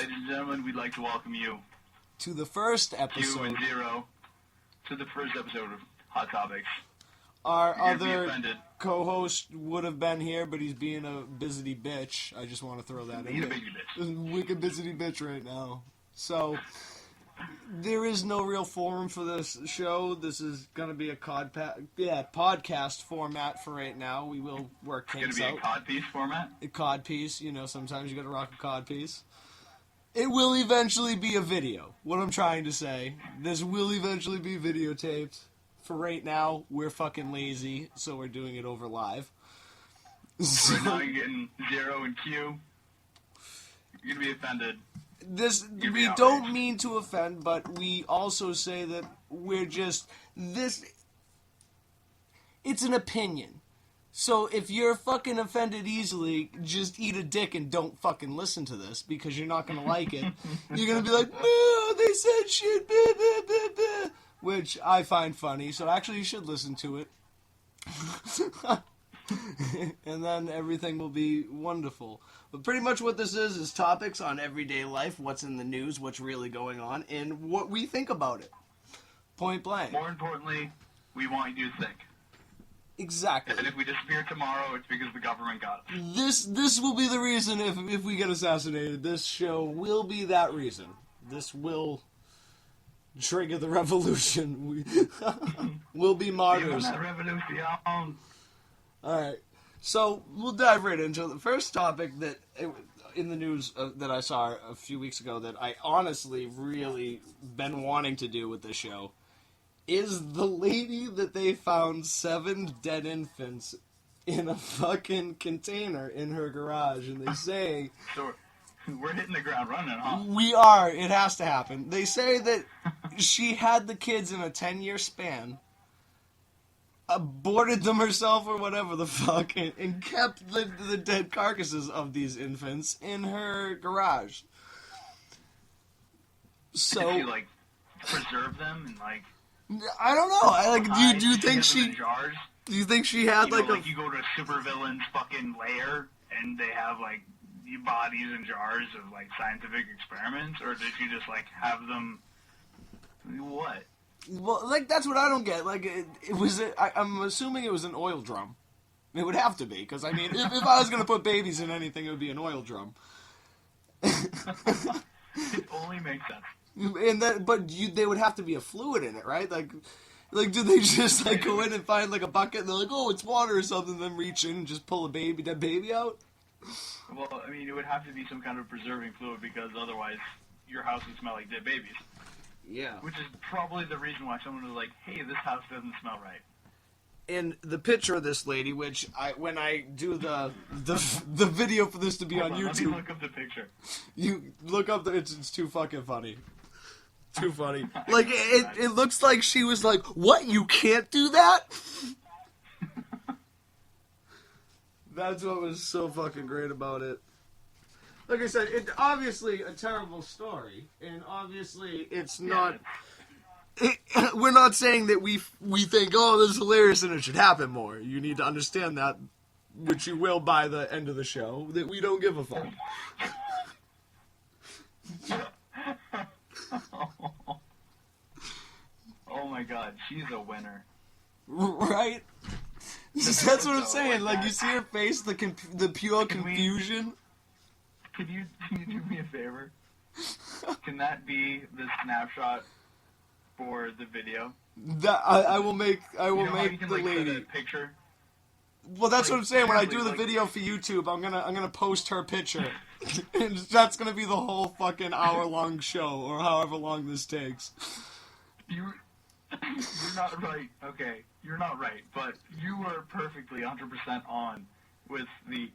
Ladies and gentlemen, we'd like to welcome you to the first episode. You and Zero to the first episode of Hot Topics. Our other co-host would have been here, but he's being a busy bitch. I just want to throw that in there. He's a wicked busy bitch right now. So, there is no real forum for this show. This is going to be a podcast format for right now. We will work things out. It's going to be a codpiece format? A codpiece. You know, sometimes you got to rock a codpiece. It will eventually be a video. What I'm trying to say. This will eventually be videotaped. For right now, we're fucking lazy, so we're doing it over live. So, right now you're getting Zero and Q. You're going to be offended. We don't mean to offend, but we also say that we're just... It's an opinion. So if you're fucking offended easily, just eat a dick and don't fucking listen to this, because you're not going to like it. You're going to be like, no, they said shit, blah, blah, blah, blah. Which I find funny, so actually you should listen to it. And then everything will be wonderful. But pretty much what this is topics on everyday life, what's in the news, what's really going on, and what we think about it. Point blank. More importantly, we want you to think. Exactly. And if we disappear tomorrow, it's because the government got us. This will be the reason if we get assassinated. This show will be that reason. This will... trigger the revolution. We'll be martyrs. Alright, so we'll dive right into the first topic that in the news that I saw a few weeks ago that I honestly really been wanting to do with this show is the lady that they found 7 dead infants in a fucking container in her garage, and they say... So we're hitting the ground running, huh? We are. It has to happen. They say that she had the kids in a 10-year span, aborted them herself or whatever the fuck, and kept the dead carcasses of these infants in her garage. So... Did she, like, preserve them and, like... I don't know. Do you think she... Jars? Do you think she had, like you go to a supervillain's fucking lair, and they have, like, bodies in jars of, like, scientific experiments, or did you just, like, have them... What? Well, like, that's what I don't get. Like, I'm assuming it was an oil drum. It would have to be, because, I mean, if I was going to put babies in anything, it would be an oil drum. It only makes sense. But they would have to be a fluid in it, right? Like, do they just, like, go in and find, like, a bucket, and they're like, oh, it's water or something, then reach in and just pull a dead baby out? Well, I mean, it would have to be some kind of preserving fluid, because otherwise your house would smell like dead babies. Yeah. Which is probably the reason why someone was like, hey, this house doesn't smell right. And the picture of this lady, which when I do the video for this to be on YouTube... Let me look up the picture. You look up it's too fucking funny. Too funny. Like, it looks like she was like, what, you can't do that? That's what was so fucking great about it. Like I said, it's obviously a terrible story, and obviously it's not... we're not saying that we think, oh, this is hilarious and it should happen more. You need to understand that, which you will by the end of the show, that we don't give a fuck. Oh my god, she's a winner. Right? That's what I'm saying. Like, you see her face, the pure confusion. Can you do me a favor? Can that be the snapshot for the video? I will make the lady picture. Well, that's what I'm saying. When I do the video for YouTube, I'm gonna post her picture, and that's gonna be the whole fucking hour-long show, or however long this takes. You're not right. Okay, you're not right, but you were perfectly 100% on with the.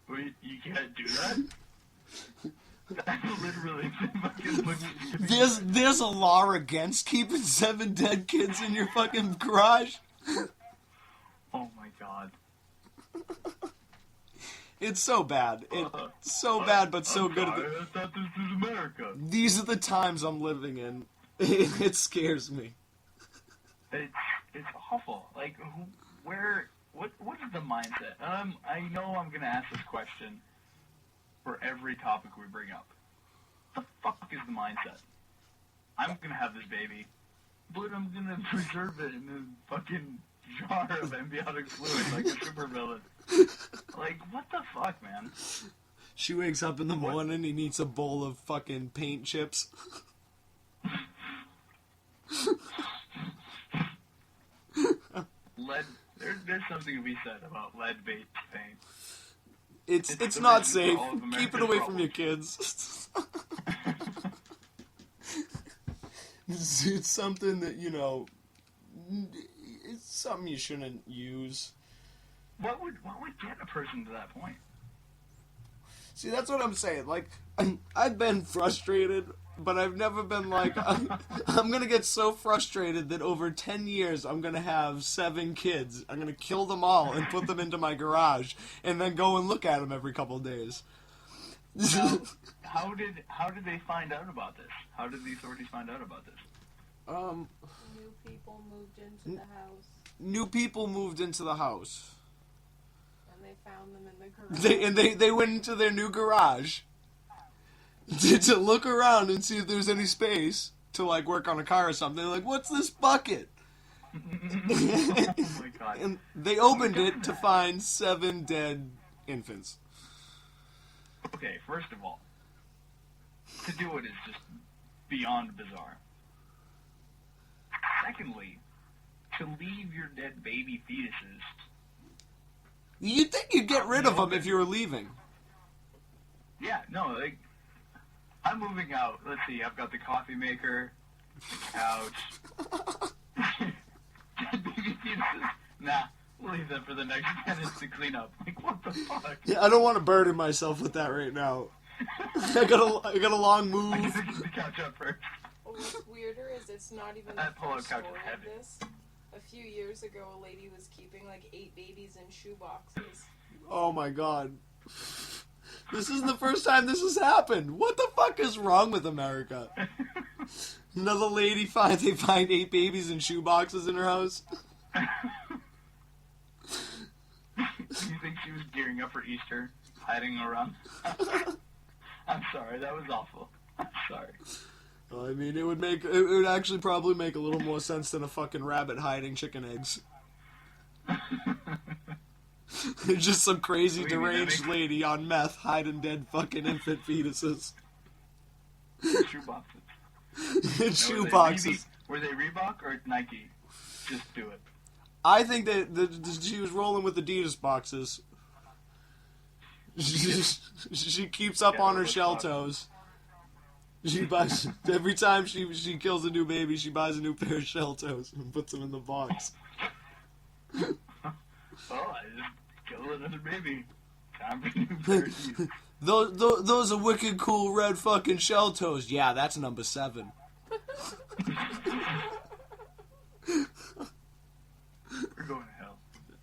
You can't do that. That's literally fucking. There's a law against keeping 7 dead kids in your fucking garage. Oh my god. It's so bad. It's so bad, but so good. I thought this was America. These are the times I'm living in. It scares me. It's awful. Like, what is the mindset? I know I'm gonna ask this question for every topic we bring up. the fuck is the mindset? I'm gonna have this baby, but I'm gonna preserve it in a fucking jar of amniotic fluid like a supervillain. Like, what the fuck, man? She wakes up in the morning and eats a bowl of fucking paint chips. Lead. There's something to be said about lead-based paint. It's the not reason for safe. all of Keep it America's away from problems. your kids. It's something that, you know, it's something you shouldn't use. What would get a person to that point? See, that's what I'm saying. Like, I've been frustrated, but I've never been like, I'm going to get so frustrated that over 10 years I'm going to have 7 kids. I'm going to kill them all and put them into my garage and then go and look at them every couple of days. Now, how did they find out about this? How did the authorities find out about this? New people moved into the house, New people moved into the house. and they found them in the garage. They went into their new garage to look around and see if there's any space to, like, work on a car or something. They're like, what's this bucket? Oh my god. And they opened it to find 7 dead infants. Okay, first of all, to do it is just beyond bizarre. Secondly, to leave your dead baby fetuses. You'd think you'd get rid of them if you were leaving. Yeah, no, like, I'm moving out. Let's see, I've got the coffee maker, the couch, dead baby fetuses. Nah, we'll leave that for the next tenants to clean up. Like, what the fuck? Yeah, I don't want to burden myself with that right now. I got a long I move. gotta get the couch up first. Well, what's weirder is it's not even That the pullout first couch is story of heavy. this. A few years ago, a lady was keeping like 8 babies in shoe boxes. Oh my god. This isn't the first time this has happened. What the fuck is wrong with America? Another lady find 8 babies in shoe boxes in her house. Do you think she was gearing up for Easter, hiding around? I'm sorry, that was awful. I'm sorry. I mean, it would actually probably make a little more sense than a fucking rabbit hiding chicken eggs. Just some crazy What do you mean, that deranged makes- lady on meth hiding dead fucking infant fetuses Shoe boxes. in Now, shoe boxes. Were they Reebok or Nike? Just do it. I think that she was rolling with Adidas boxes. She keeps up Yeah, on her those shell boxes. toes. She buys every time she kills a new baby. She buys a new pair of shell toes and puts them in the box. Oh, I just killed another baby. Time for new pair of shoes. Those are wicked cool red fucking shell toes. Yeah, that's number 7. We're going to hell.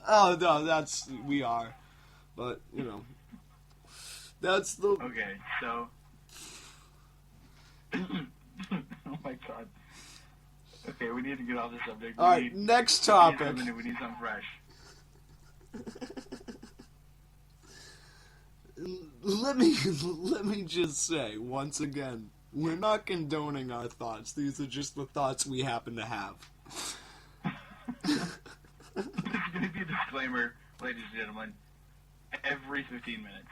Oh no, we are, but you know, that's the. Okay, so. Oh my god. Okay, we need to get off the subject. All right, next We need topic. something new, we need something fresh. Let me just say once again, we're not condoning our thoughts. These are just the thoughts we happen to have. There's going to be a disclaimer, ladies and gentlemen, every 15 minutes.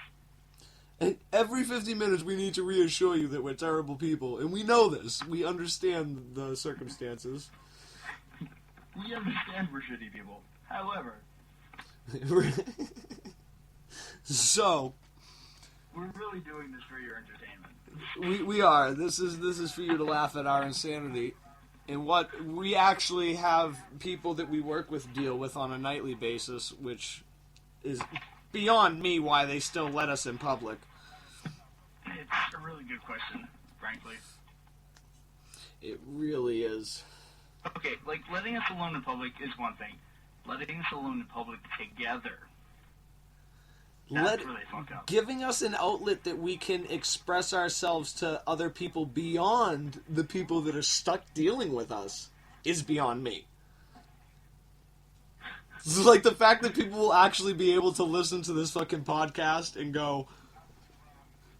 And every 50 minutes, we need to reassure you that we're terrible people, and we know this. We understand the circumstances. We understand we're shitty people. However, So we're really doing this for your entertainment. we are. This is for you to laugh at our insanity. And what we actually have people that we work with deal with on a nightly basis, which is beyond me why they still let us in public. It's a really good question, frankly. It really is. Okay, like, letting us alone in public is one thing. Letting us alone in public together, that's where they fuck up. Giving us an outlet that we can express ourselves to other people beyond the people that are stuck dealing with us is beyond me. It's like the fact that people will actually be able to listen to this fucking podcast and go,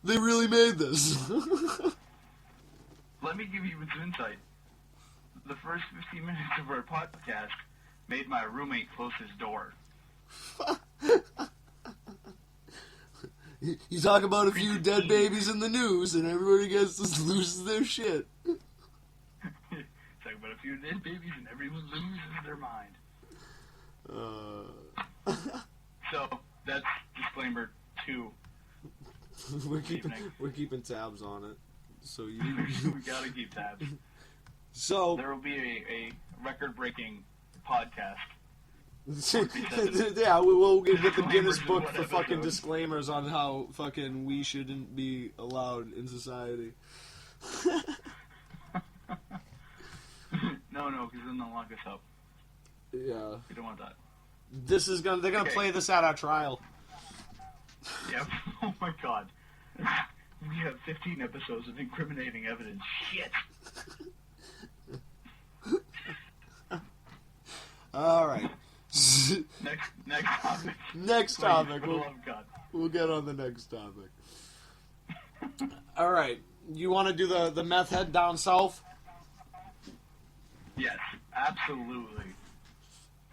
they really made this. let me give you some insight. The first 15 minutes of our podcast made my roommate close his door. You talk about a few dead babies in the news, and everybody loses their shit. Talk about a few dead babies, and everyone loses their mind. So that's disclaimer 2. We're keeping tabs on it. So We gotta keep tabs. So There will be a record-breaking podcast. yeah, we'll get the Guinness Disclaimers in Book one for fucking episode. disclaimers on how fucking we shouldn't be allowed in society. No, because then they'll lock us up. Yeah. We don't want that. They're gonna Okay. play this at our trial. Yep. Oh my god. We have 15 episodes of incriminating evidence. Shit. All right. Next topic. Next Please, topic. for the love of God. We'll get on the next topic. All right. You want to do the meth head down south? Yes, absolutely.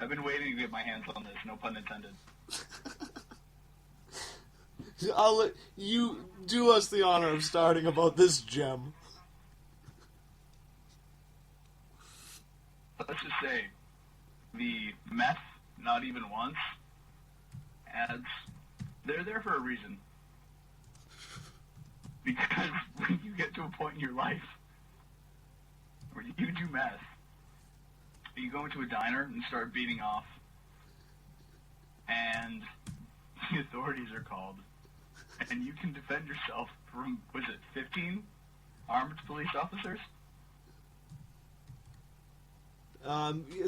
I've been waiting to get my hands on this, no pun intended. I'll let you do us the honor of starting about this gem. Let's just say the meth, not even once, ads, they're there for a reason. Because when you get to a point in your life where you do meth, you go into a diner and start beating off, and the authorities are called, and you can defend yourself from, was it 15 armed police officers?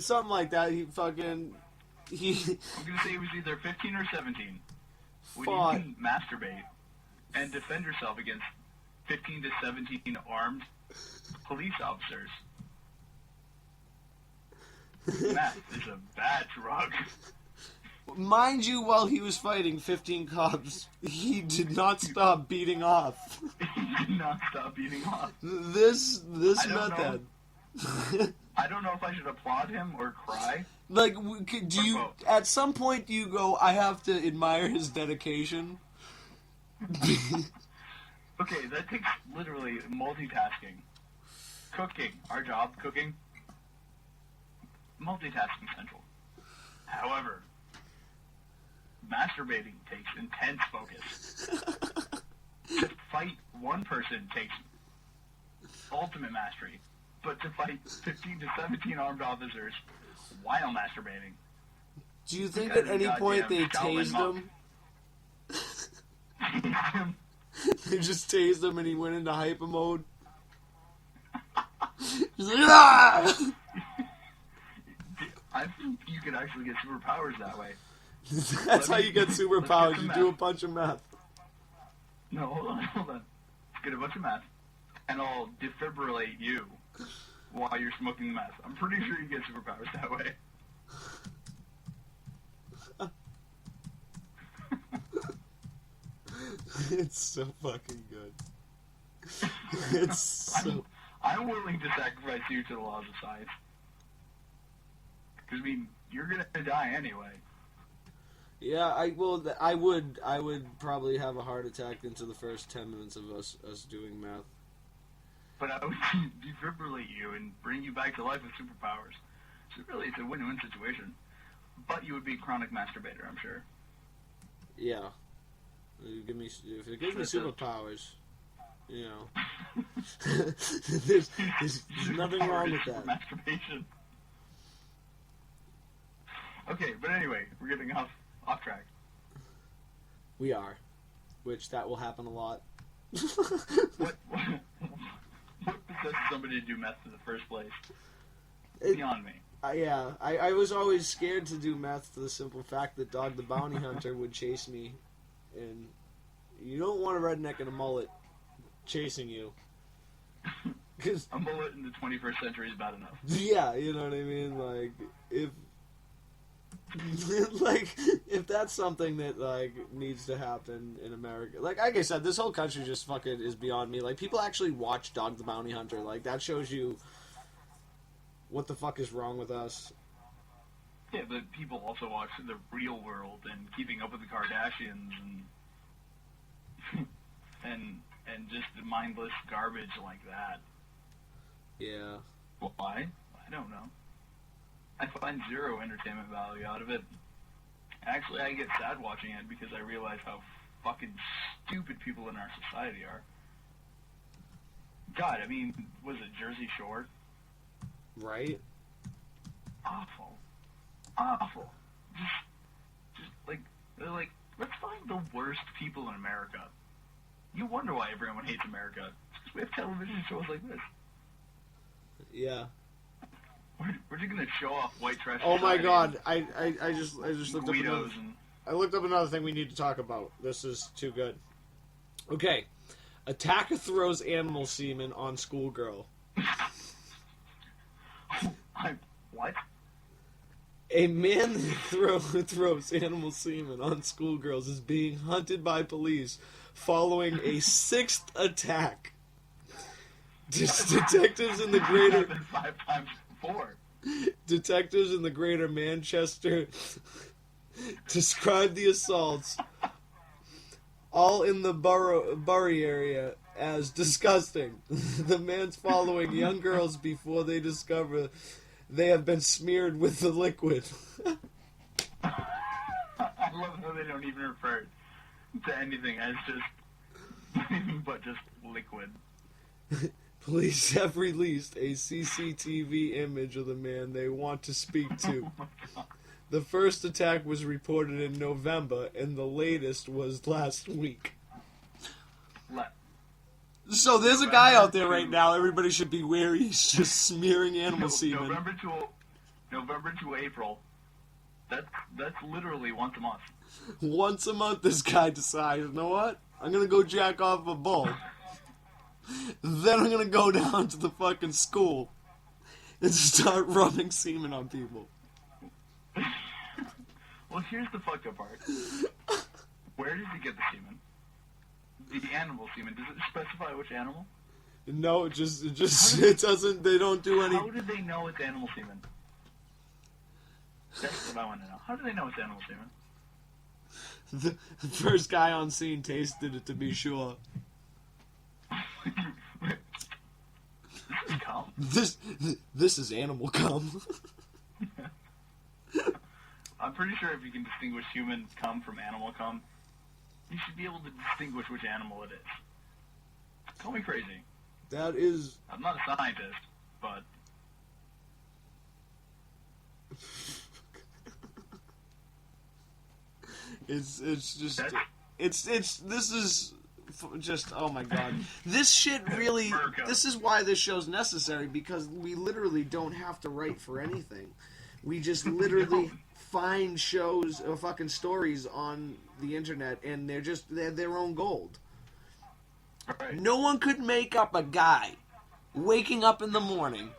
Something like that. He I'm gonna say it was either 15 or 17. When fought. you can masturbate and defend yourself against 15 to 17 armed police officers, meth is a bad drug. Mind you, while he was fighting 15 cops, he did not stop beating off. He did not stop beating off. This I don't meth head. I don't know if I should applaud him or cry. Like, do you, at some point, do you go, I have to admire his dedication? Okay, that takes literally multitasking. Cooking, our job, cooking. Multitasking central. However, masturbating takes intense focus. To fight one person takes ultimate mastery. But to fight 15 to 17 armed officers while masturbating. Do you think Because at any of point they goddamn tased Shaolin him? They just tased him and he went into hyper mode? He's like, ah! I think you could actually get superpowers that way. That's how you get superpowers. some You do a meth. bunch of meth. No, hold on. Let's get a bunch of meth, and I'll defibrillate you while you're smoking meth. I'm pretty sure you get superpowers that way. It's so fucking good. It's so... I'm willing to sacrifice you to the laws of science. Because, I mean, you're going to die anyway. Yeah, I would probably have a heart attack into the first 10 minutes of us doing math. But I would defibrillate you and bring you back to life with superpowers. So really, it's a win-win situation. But you would be a chronic masturbator, I'm sure. Yeah. If it gives me superpowers, you know. there's nothing wrong with that. Masturbation. Okay, but anyway, we're getting off track. We are. Which, that will happen a lot. What possesses somebody to do meth in the first place? It- Beyond me. Yeah, I was always scared to do meth for the simple fact that Dog the Bounty Hunter would chase me. And you don't want a redneck in a mullet chasing you. 'Cause, A mullet in the 21st century is bad enough. yeah, you know what I mean? Like, if Like, if that's something that, like, needs to happen in America. Like I said, this whole country just fucking is beyond me. Like, people actually watch Dog the Bounty Hunter. Like, that shows you what the fuck is wrong with us. Yeah, but people also watch The Real World and Keeping Up with the Kardashians and and just mindless garbage like that. Yeah. Why? I don't know. I find zero entertainment value out of it. Actually, I get sad watching it because I realize how fucking stupid people in our society are. God, I mean, was it Jersey Shore? Right? Awful. Awful. Just like, they're like, let's find the worst people in America. You wonder why everyone hates America. It's because we have television shows like this. Yeah. We're just gonna show off white trash. Oh my society god! I just looked up Guidos another. and I looked up another thing we need to talk about. This is too good. Okay, attacker throws animal semen on schoolgirl. what? A man who throws animal semen on schoolgirls is being hunted by police following a sixth attack. Detectives in the greater 5 times 4. detectives in the greater Manchester described the assaults, all in the Bury area, as disgusting. The man's following young girls before they discover they have been smeared with the liquid. I love how they don't even refer to anything as just, but just liquid. Police have released a CCTV image of the man they want to speak to. Oh my god. The first attack was reported in November, and the latest was last week. So there's a guy out there right now. Everybody should be wary. He's just smearing animal semen. November to April. That's literally once a month. Once a month, this guy decides, you know what? I'm gonna go jack off a bull. Then I'm gonna go down to the fucking school and start rubbing semen on people. Well, here's the fucked up part. Where does he get the semen? The animal semen. Does it specify which animal? No, it doesn't. They don't do any. How do they know it's animal semen? That's what I want to know. How do they know it's animal semen? The first guy on scene tasted it to be sure. This is cum. This is animal cum. I'm pretty sure if you can distinguish human cum from animal cum, you should be able to distinguish which animal it is. Call me crazy. That is. I'm not a scientist, but It's just this is just, oh my god, this shit really, this is why this show's necessary, because we literally don't have to write for anything. We just literally find shows or fucking stories on the internet, and they're their own gold. right. No one could make up a guy waking up in the morning,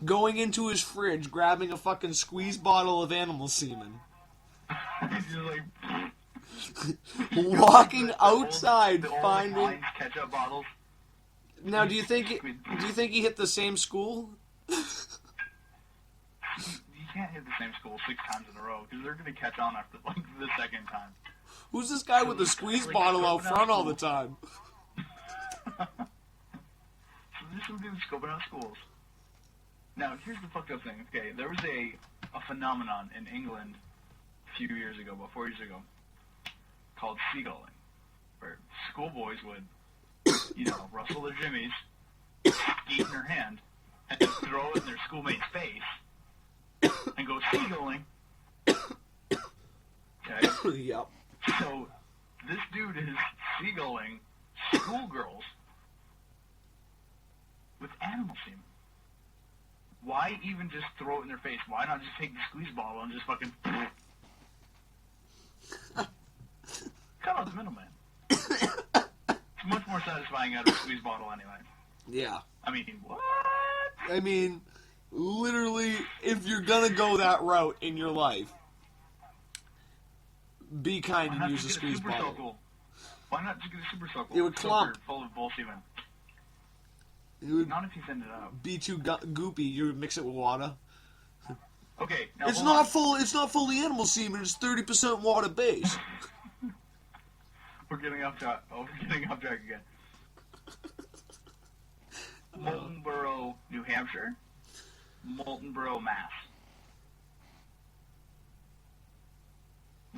going into his fridge, grabbing a fucking squeeze bottle of animal semen, You're like walking outside, the old finding. Heinz ketchup bottles. Now, do you think he hit the same school? You can't hit the same school 6 times in a row because they're gonna catch on after like the second time. Who's this guy with the squeeze bottle out front all the time? So there's some dudes scoping out schools. Now, here's the fucked up thing. Okay, there was a phenomenon in England a few years ago, about 4 years ago, called seagulling, where schoolboys would, rustle their jimmies, skeet in their hand, and then throw it in their schoolmate's face, and go seagulling. Okay? Yep. So, this dude is seagulling schoolgirls with animal semen. Why even just throw it in their face? Why not just take the squeeze bottle and just fucking cut out the middleman? It's much more satisfying out of a squeeze bottle anyway. Yeah. I mean, what? I mean, literally, if you're gonna go that route in your life, Be kind Why and not use a just get squeeze super bottle. soaker? Why not just get a super soaker? It would clump. Soaker full of bull semen. It would Not if you send it out. be too goopy. You would mix it with water. Okay, now It's hold not on. full. It's not fully animal semen. It's 30% water based. We're getting off track. Oh, we're getting off track again. Moltenboro, New Hampshire. Moltenboro, Mass.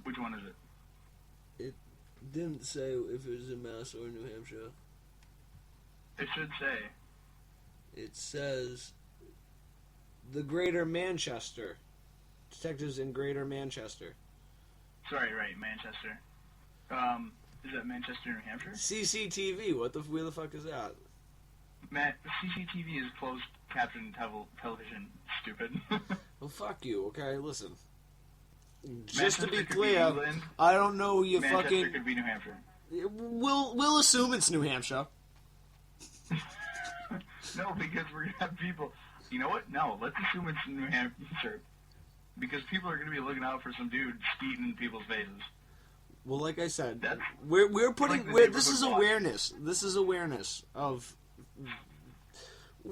Which one is it? It didn't say if it was in Mass or New Hampshire. It should say. It says the Greater Manchester. Detectives in Greater Manchester. Sorry, right, Manchester. Is that Manchester, New Hampshire? CCTV. Where the fuck is that? CCTV is closed caption television. Stupid. Well, fuck you. Okay, listen. Just to be Manchester could clear, England. I don't know you Manchester fucking. could be New Hampshire. We'll assume it's New Hampshire. No, because we're gonna have people. You know what? No, let's assume it's New Hampshire, because people are gonna be looking out for some dude skeeting in people's faces. Well, like I said, That's we're putting like the this is neighborhood watch. awareness. This is awareness of.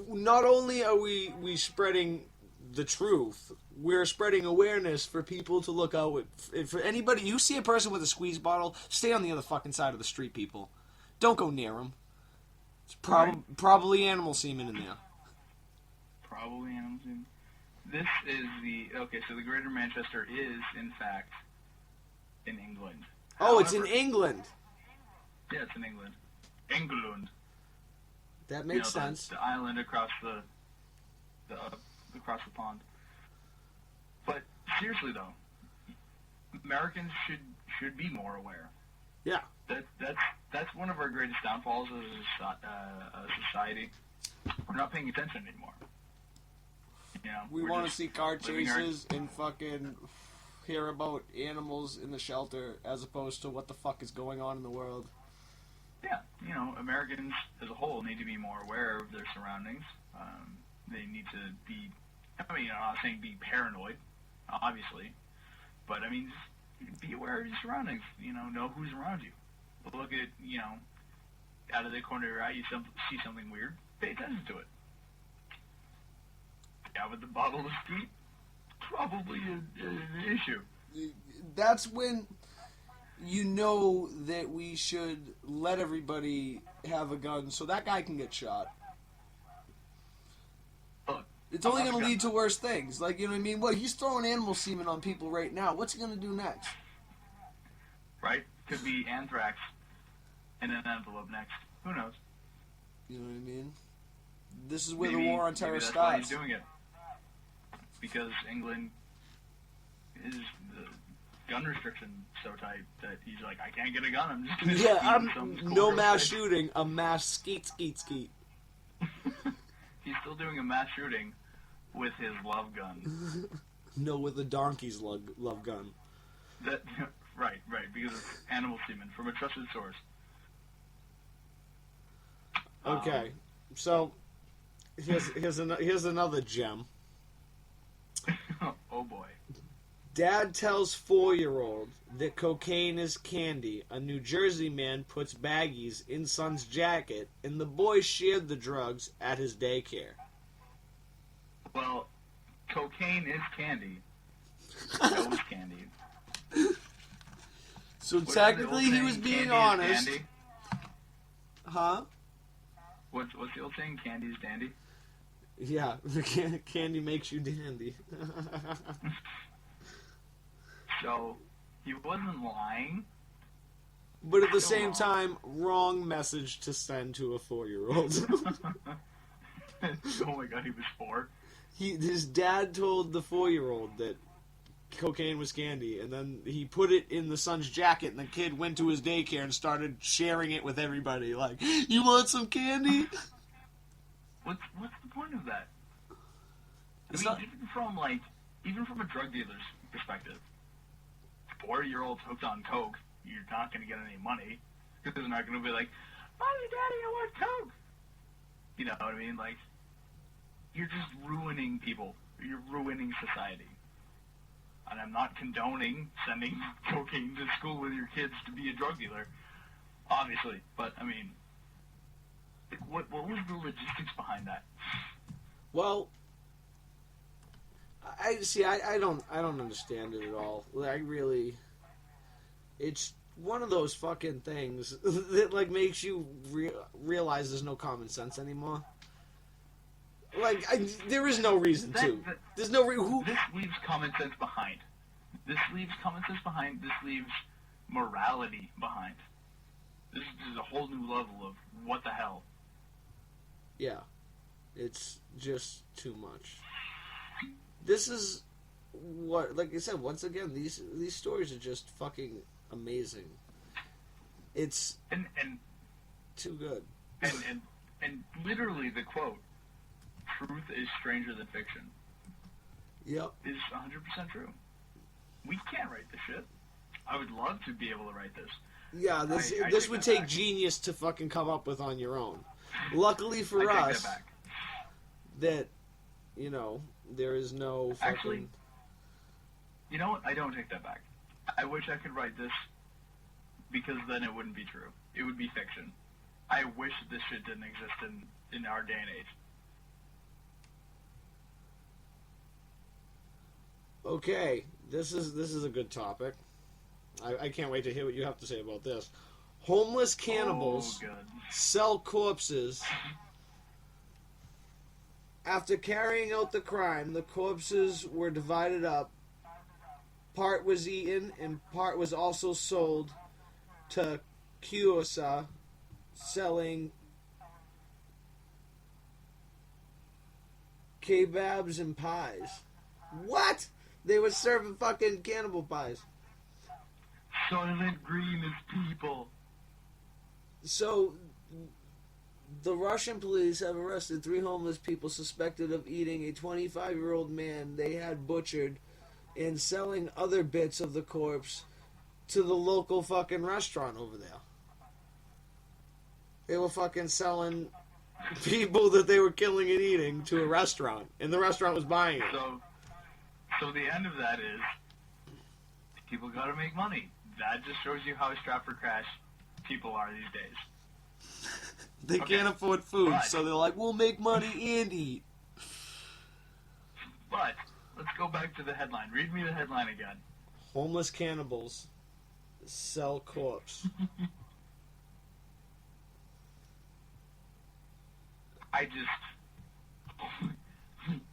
Not only are we spreading the truth, we're spreading awareness for people to look out. For anybody, you see a person with a squeeze bottle, stay on the other fucking side of the street, people. Don't go near them. It's probably animal semen in there. Probably animals. This is so the Greater Manchester is in fact in England. Oh, it's in However- England. Yeah, it's in England. England. That makes sense. The island across the across the pond. But seriously though, Americans should be more aware. Yeah. That's one of our greatest downfalls as a society. We're not paying attention anymore. You know, We we're want to just see car living our- chases and fucking hear about animals in the shelter as opposed to what the fuck is going on in the world. Yeah, you know, Americans as a whole need to be more aware of their surroundings. They need to be, I mean, I'm not saying be paranoid, obviously, but I mean, just be aware of your surroundings. You know who's around you. Look at, you know, out of the corner of your eye, you see something weird, pay attention to it. Yeah, with the bottle of skeet, probably an issue. That's when you know that we should let everybody have a gun so that guy can get shot. Look, It's only I'm going to not lead to worse things. Like, you know what I mean? Well, he's throwing animal semen on people right now. What's he going to do next? right? Could be anthrax in an envelope next. Who knows? You know what I mean? This is where Maybe- the war on terror maybe that's why starts. he's doing it. Because England is the gun restriction so tight that he's like, I can't get a gun. I'm just gonna Yeah, shoot some school no girl's mass face." shooting, a mass skeet. He's still doing a mass shooting with his love gun. No, with a donkey's love gun. That right, because it's animal semen from a trusted source. Okay, so here's another gem. Oh boy. Dad tells 4-year-old that cocaine is candy. A New Jersey man puts baggies in son's jacket, and the boy shared the drugs at his daycare. Well, cocaine is candy. So is candy. So What's the technically, old he was saying, being candy is honest. dandy? Huh? What's the old saying? Candy is dandy. Yeah, candy makes you dandy. So he wasn't lying. But at the Still same wrong. time, wrong message to send to a 4-year-old. Oh my god, he was 4. His dad told the 4-year-old that cocaine was candy, and then he put it in the son's jacket, and the kid went to his daycare and started sharing it with everybody. Like, you want some candy? What's the point of that? It's I mean, not- even from a drug dealer's perspective, 4-year-olds hooked on coke, you're not going to get any money because they're not going to be like, "Mommy, Daddy, I want coke." You know what I mean? Like, you're just ruining people. You're ruining society. and I'm not condoning sending cocaine to school with your kids to be a drug dealer, obviously. But I mean, like, what was the logistics behind that? Well, I see. I don't understand it at all. I really, it's one of those fucking things that like makes you realize there's no common sense anymore. Like there is no reason to. There's no reason. This leaves common sense behind. This leaves common sense behind. This leaves morality behind. This is a whole new level of what the hell. Yeah, it's just too much. This is what, like I said, once again, these stories are just fucking amazing. It's and too good. And literally the quote, "Truth is stranger than fiction." Yep. Is 100% true. We can't write this shit. I would love to be able to write this. Yeah, this would take genius to fucking come up with on your own. Luckily for us, that you know, there is no fucking... Actually, you know what? I don't take that back. I wish I could write this, because then it wouldn't be true. It would be fiction. I wish this shit didn't exist in our day and age. Okay, this is a good topic. I can't wait to hear what you have to say about this. Homeless cannibals sell corpses. After carrying out the crime, the corpses were divided up. Part was eaten and part was also sold to Kiosa, selling kebabs and pies. What? They were serving fucking cannibal pies. Soylent Green is people. So, the Russian police have arrested 3 homeless people suspected of eating a 25-year-old man they had butchered and selling other bits of the corpse to the local fucking restaurant over there. They were fucking selling people that they were killing and eating to a restaurant, and the restaurant was buying it. So the end of that is, people gotta make money. That just shows you how strapped for cash people are these days. They can't afford food, so they're like, we'll make money and eat. But, let's go back to the headline. Read me the headline again. Homeless cannibals sell corpse.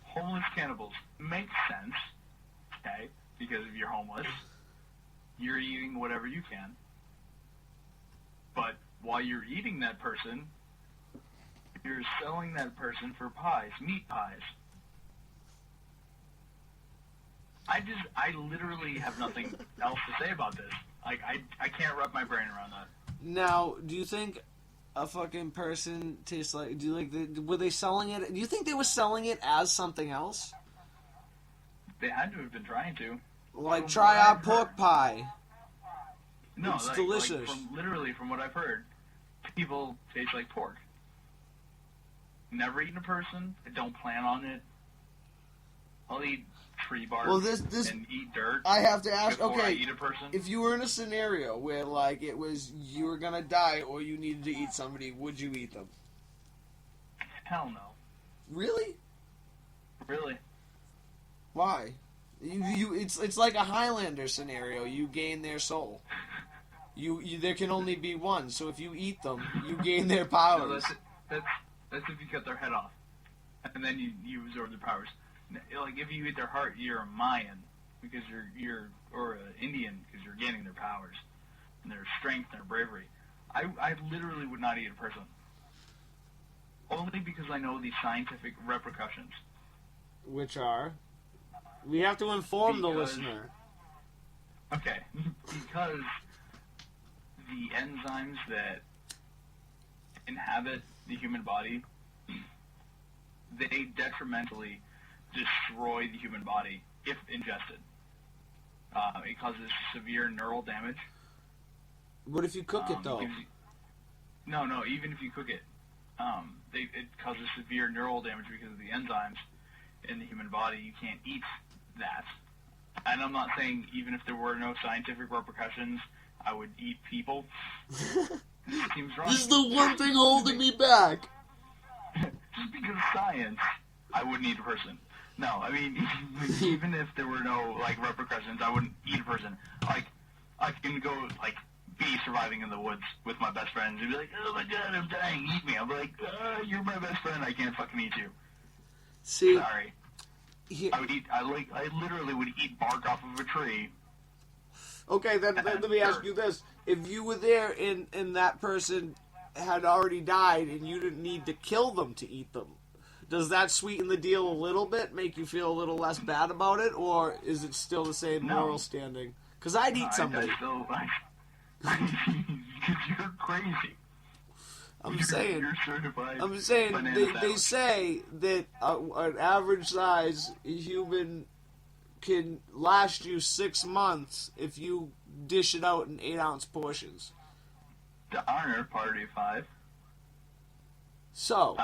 Homeless cannibals makes sense, okay? Because if you're homeless, you're eating whatever you can. But while you're eating that person, you're selling that person for pies, meat pies. I literally have nothing else to say about this. Like, I can't wrap my brain around that. Now, do you think a fucking person tastes like... were they selling it... Do you think they were selling it as something else? They had to have been trying to. Like, try our pork pie. No, it's delicious. From what I've heard, people taste like pork. Never eaten a person. I don't plan on it. I'll eat tree bark and eat dirt. I have to ask, before okay, I eat a person. If you were in a scenario where, like, it was you were gonna die or you needed to eat somebody, would you eat them? Hell no. Really? Really? Why? It's like a Highlander scenario. You gain their soul. You there can only be one. So if you eat them, you gain their powers. No, that's if you cut their head off, and then you absorb their powers. Like if you eat their heart, you're a Mayan because you're or an Indian because you're gaining their powers and their strength and their bravery. I literally would not eat a person. Only because I know the scientific repercussions. Which are? We have to inform the listener. Okay. Because the enzymes that inhabit the human body, they detrimentally destroy the human body if ingested. It causes severe neural damage. What if you cook it, though? No, even if you cook it. It causes severe neural damage because of the enzymes in the human body. You can't eat that. And I'm not saying even if there were no scientific repercussions, I would eat people. This seems wrong. This is the one thing holding me back. Just because of science, I wouldn't eat a person. No, I mean, even if there were no, like, repercussions, I wouldn't eat a person. Like, I can go, like, be surviving in the woods with my best friends and be like, oh my god, I'm dying, eat me. I'll be like, you're my best friend, I can't fucking eat you. See, sorry. I literally would eat bark off of a tree. Okay, then let me ask you this. If you were there and that person had already died and you didn't need to kill them to eat them, does that sweeten the deal a little bit, make you feel a little less bad about it, or is it still the same moral standing? Because I'd eat somebody. Because you're crazy. I'm saying. You're certified. I'm saying they say that an average size human can last you 6 months if you dish it out in 8-ounce portions. The honor party 5. So.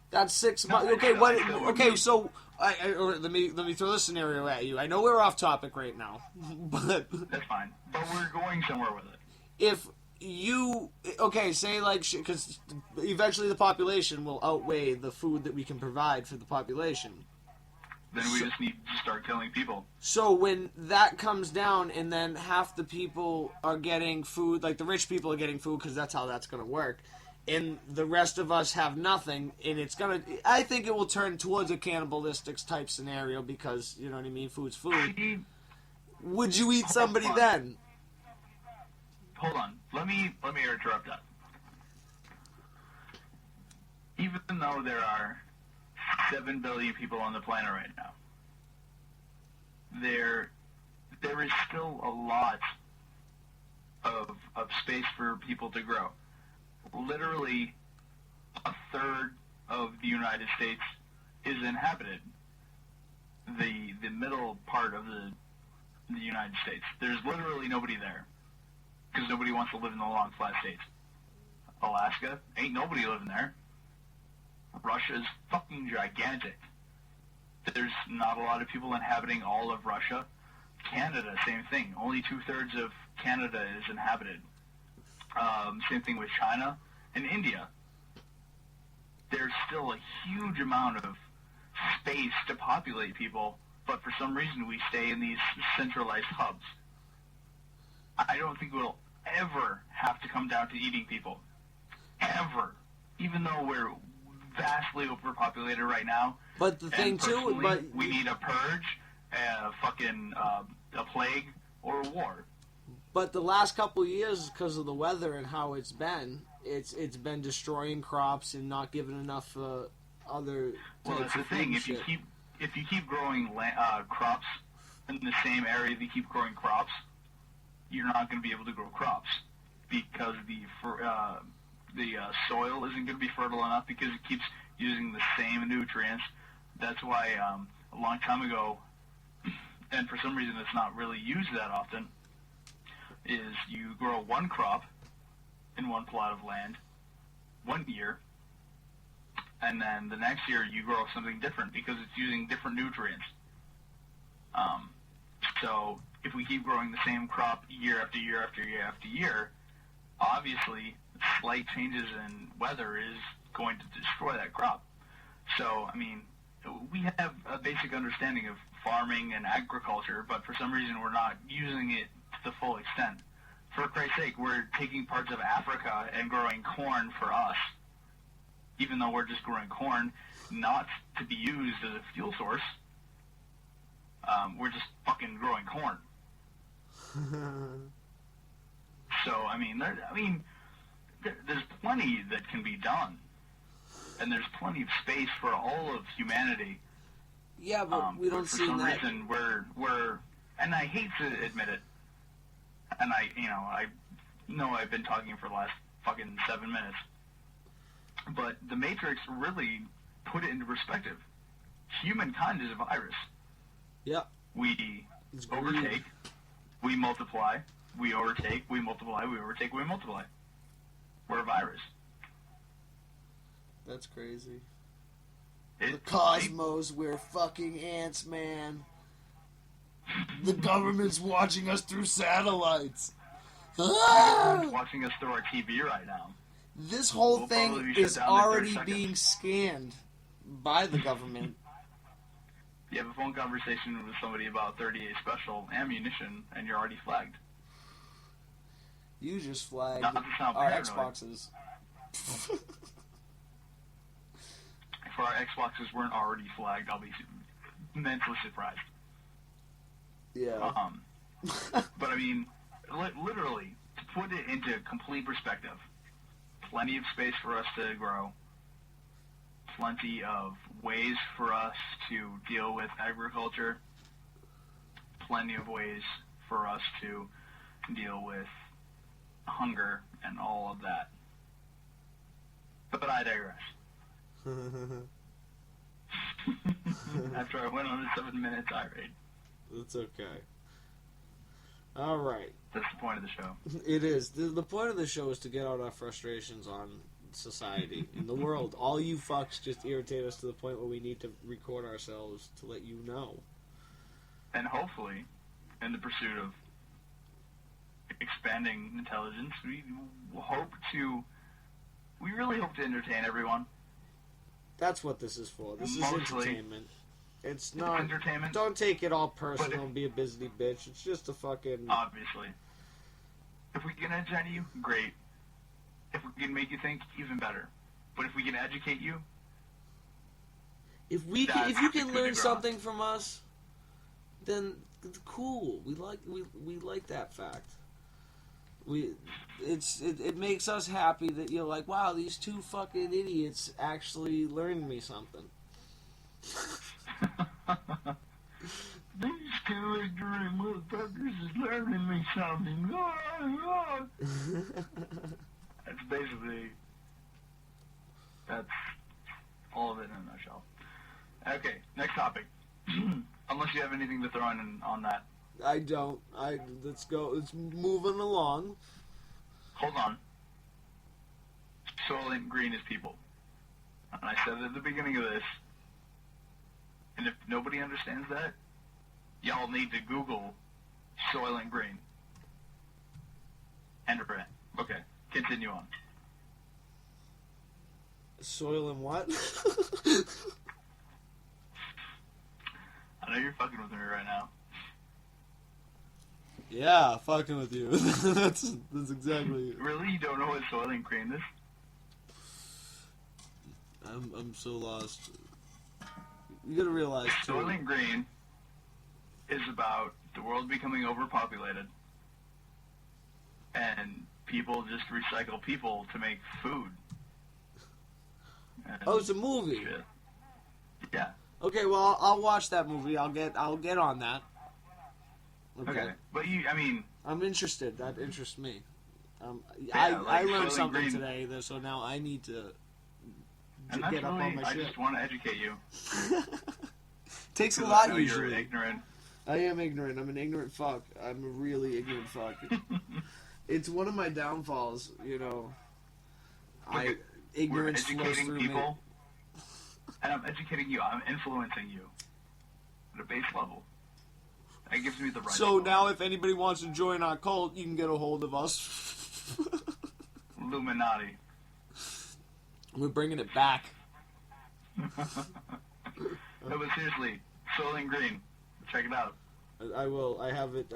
That's 6 months. Okay, so let me throw this scenario at you. I know we're off topic right now, but that's fine. But we're going somewhere with it. If you say because eventually the population will outweigh the food that we can provide for the population. Then we just need to start killing people. So when that comes down, and then half the people are getting food, like the rich people are getting food, because that's how that's going to work. And the rest of us have nothing, and I think it will turn towards a cannibalistic type scenario because, you know what I mean, food's food. Would you eat somebody then? Hold on. Let me interrupt that. Even though there are 7 billion people on the planet right now, there is still a lot of space for people to grow. Literally a third of the United States is inhabited. The middle part of the United States. There's literally nobody there. Because nobody wants to live in the long flat states. Alaska, ain't nobody living there. Russia's fucking gigantic. There's not a lot of people inhabiting all of Russia. Canada, same thing. Only 2/3 of Canada is inhabited. Same thing with China and India. There's still a huge amount of space to populate people, but for some reason we stay in these centralized hubs. I don't think we'll ever have to come down to eating people. Ever. Even though we're vastly overpopulated right now. But the thing too, we need a purge, a plague, or a war. But the last couple of years, because of the weather and how it's been destroying crops and not giving enough other. Well, that's the thing. If you keep growing crops in the same area that you keep growing crops, you're not going to be able to grow crops because the soil isn't going to be fertile enough because it keeps using the same nutrients. That's why a long time ago, and for some reason it's not really used that often, is you grow one crop in one plot of land 1 year, and then the next year you grow something different because it's using different nutrients. So if we keep growing the same crop year after year after year after year, obviously slight changes in weather is going to destroy that crop. So, I mean, we have a basic understanding of farming and agriculture, but for some reason we're not using it to the full extent. For Christ's sake, we're taking parts of Africa and growing corn for us, even though we're just growing corn not to be used as a fuel source. We're just fucking growing corn. So, there's plenty that can be done, and there's plenty of space for all of humanity. Yeah, but we don't see that. For some reason, we're, and I hate to admit it, and I know I've been talking for the last fucking 7 minutes, but the Matrix really put it into perspective. Humankind is a virus. Yep. We overtake, we multiply, we overtake, we multiply, we overtake, we multiply. We're a virus. That's crazy. The cosmos, we're fucking ants, man. The government's watching us through satellites. The Ah! government's watching us through our TV right now. This whole We'll thing probably be shut is down in 30 already seconds. being scanned by the government. You have a phone conversation with somebody about 38 special ammunition, and you're already flagged. You just flagged Not to sound our paranoid. Xboxes. If our Xboxes weren't already flagged, I'll be immensely surprised. Yeah. But I mean, literally, to put it into complete perspective, plenty of space for us to grow, plenty of ways for us to deal with agriculture, plenty of ways for us to deal with hunger and all of that. But I digress. After I went on a 7-minute tirade. It's okay. All right. That's the point of the show. It is. The point of the show is to get out our frustrations on society in the world. All you fucks just irritate us to the point where we need to record ourselves to let you know. And hopefully, in the pursuit of expanding intelligence, we really hope to entertain everyone. That's what this is for. This is Mostly. entertainment. It's not Entertainment. Don't take it all personal and be a busy bitch. It's just a fucking. Obviously. If we can entertain you, great. If we can make you think, even better. But if we can educate you, If you That's can the coup learn de grace. something from us, then cool. We like that fact. It makes us happy that you're like, wow, these two fucking idiots actually learned me something. these two ignorant motherfuckers is learning me something. That's all of it in a nutshell. Okay, next topic. Unless you have anything to throw in on that. I don't. Let's go. Let's moving along. Hold on. Soylent Green is people. And I said at the beginning of this, and if nobody understands that, y'all need to Google Soylent Green. End of rant. Okay, continue on. Soil and what? I know you're fucking with me right now. Yeah, fucking with you. that's exactly it. Really? You don't know what Soylent Green is? I'm so lost. You gotta realize too. Soylent Green is about the world becoming overpopulated and people just recycle people to make food. And Oh, it's a movie. shit. Yeah. Okay, well I'll watch that movie. I'll get on that. Okay. But I'm interested. That interests me. Yeah, I like learned Soylent something Green. today, so now I need to and that's get up on really, my I shit. just want to educate you. Takes a 'Cause lot I know usually. You're ignorant. I am ignorant. I'm an ignorant fuck. I'm a really ignorant fuck. It's one of my downfalls, you know. We're Ignorance flows educating through people, and I'm educating you. I'm influencing you at a base level. That gives me the me. right. So now, if anybody wants to join our cult, you can get a hold of us. Illuminati. We're bringing it back. No, but seriously, Soylent Green. Check it out. I will. I have it.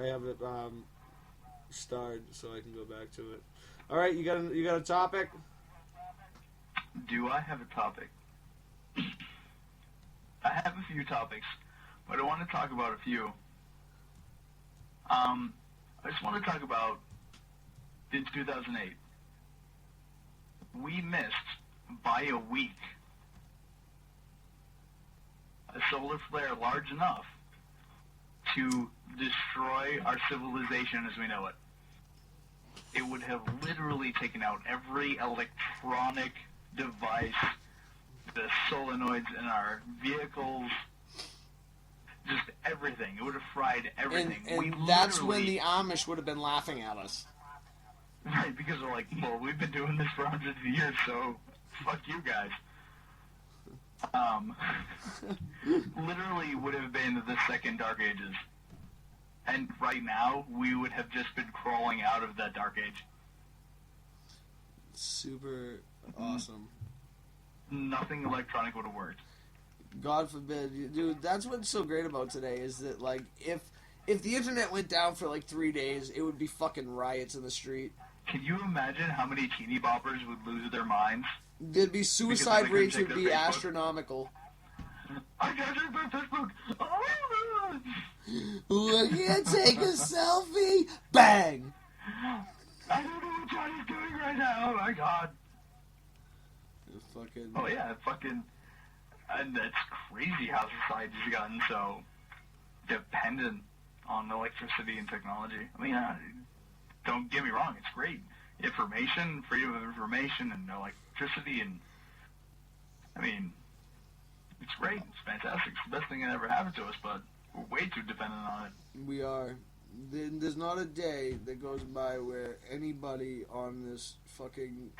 Starred, so I can go back to it. All right, you got a topic? Do I have a topic? I have a few topics, but I want to talk about a few. I just want to talk about in 2008. We missed by a week a solar flare large enough to destroy our civilization as we know it. It would have literally taken out every electronic device, the solenoids in our vehicles, just everything. It would have fried everything. And that's when the Amish would have been laughing at us. Right, because they're like, well, we've been doing this for hundreds of years, so fuck you guys. Literally would have been the second Dark Ages. And right now, we would have just been crawling out of that dark age. Super awesome. Nothing electronic would have worked. God forbid, dude. That's what's so great about today is that like if the internet went down for like 3 days, it would be fucking riots in the street. Can you imagine how many teeny boppers would lose their minds? There'd be suicide rates would be Facebook. astronomical. I got your Facebook. Oh, Look here, take a selfie. Bang. I don't know what Johnny's doing right now. Oh my god. Fucking. Oh yeah, fucking. And it's crazy how society's gotten so dependent on electricity and technology. I mean, don't get me wrong, it's great. Information, freedom of information, and electricity, and I mean, it's great. It's fantastic. It's the best thing that ever happened to us, but we're way too dependent on it. We are. There's not a day that goes by where anybody on this fucking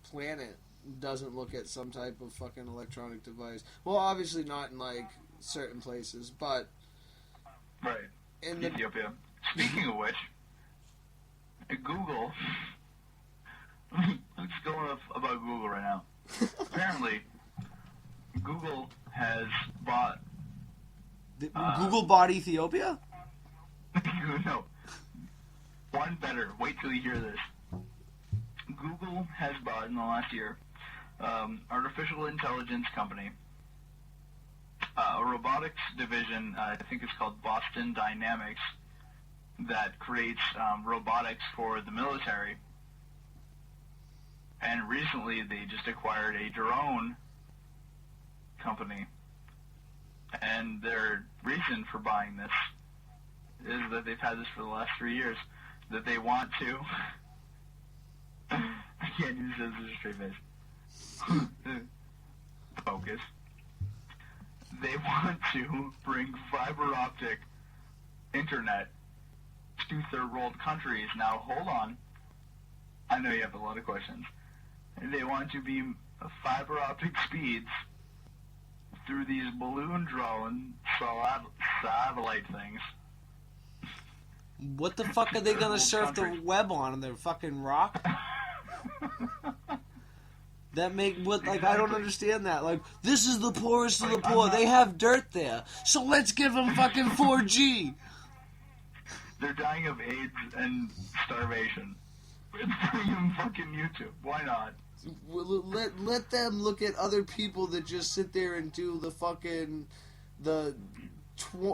planet doesn't look at some type of fucking electronic device. Well, obviously not in like certain places, but right in Ethiopia. Speaking of which, Google. Let's go off about Google right now. Apparently, Google has bought. Google bought Ethiopia? No. One better. Wait till you hear this. Google has bought in the last year artificial intelligence company, a robotics division. I think it's called Boston Dynamics, that creates robotics for the military. And recently, they just acquired a drone company. And their reason for buying this is that they've had this for the last 3 years. That they want to. I can't use this as a straight face. Focus. They want to bring fiber optic internet to third world countries. Now, hold on. I know you have a lot of questions. They want to be fiber optic speeds through these balloon drone satellite things. What the fuck are they gonna surf the web on their fucking rock? That make what like I don't understand that. Like this is the poorest of the poor. They have dirt there, so let's give them fucking 4G. They're dying of AIDS and starvation. Let's bring them fucking YouTube. Why not? Let them look at other people that just sit there and do the fucking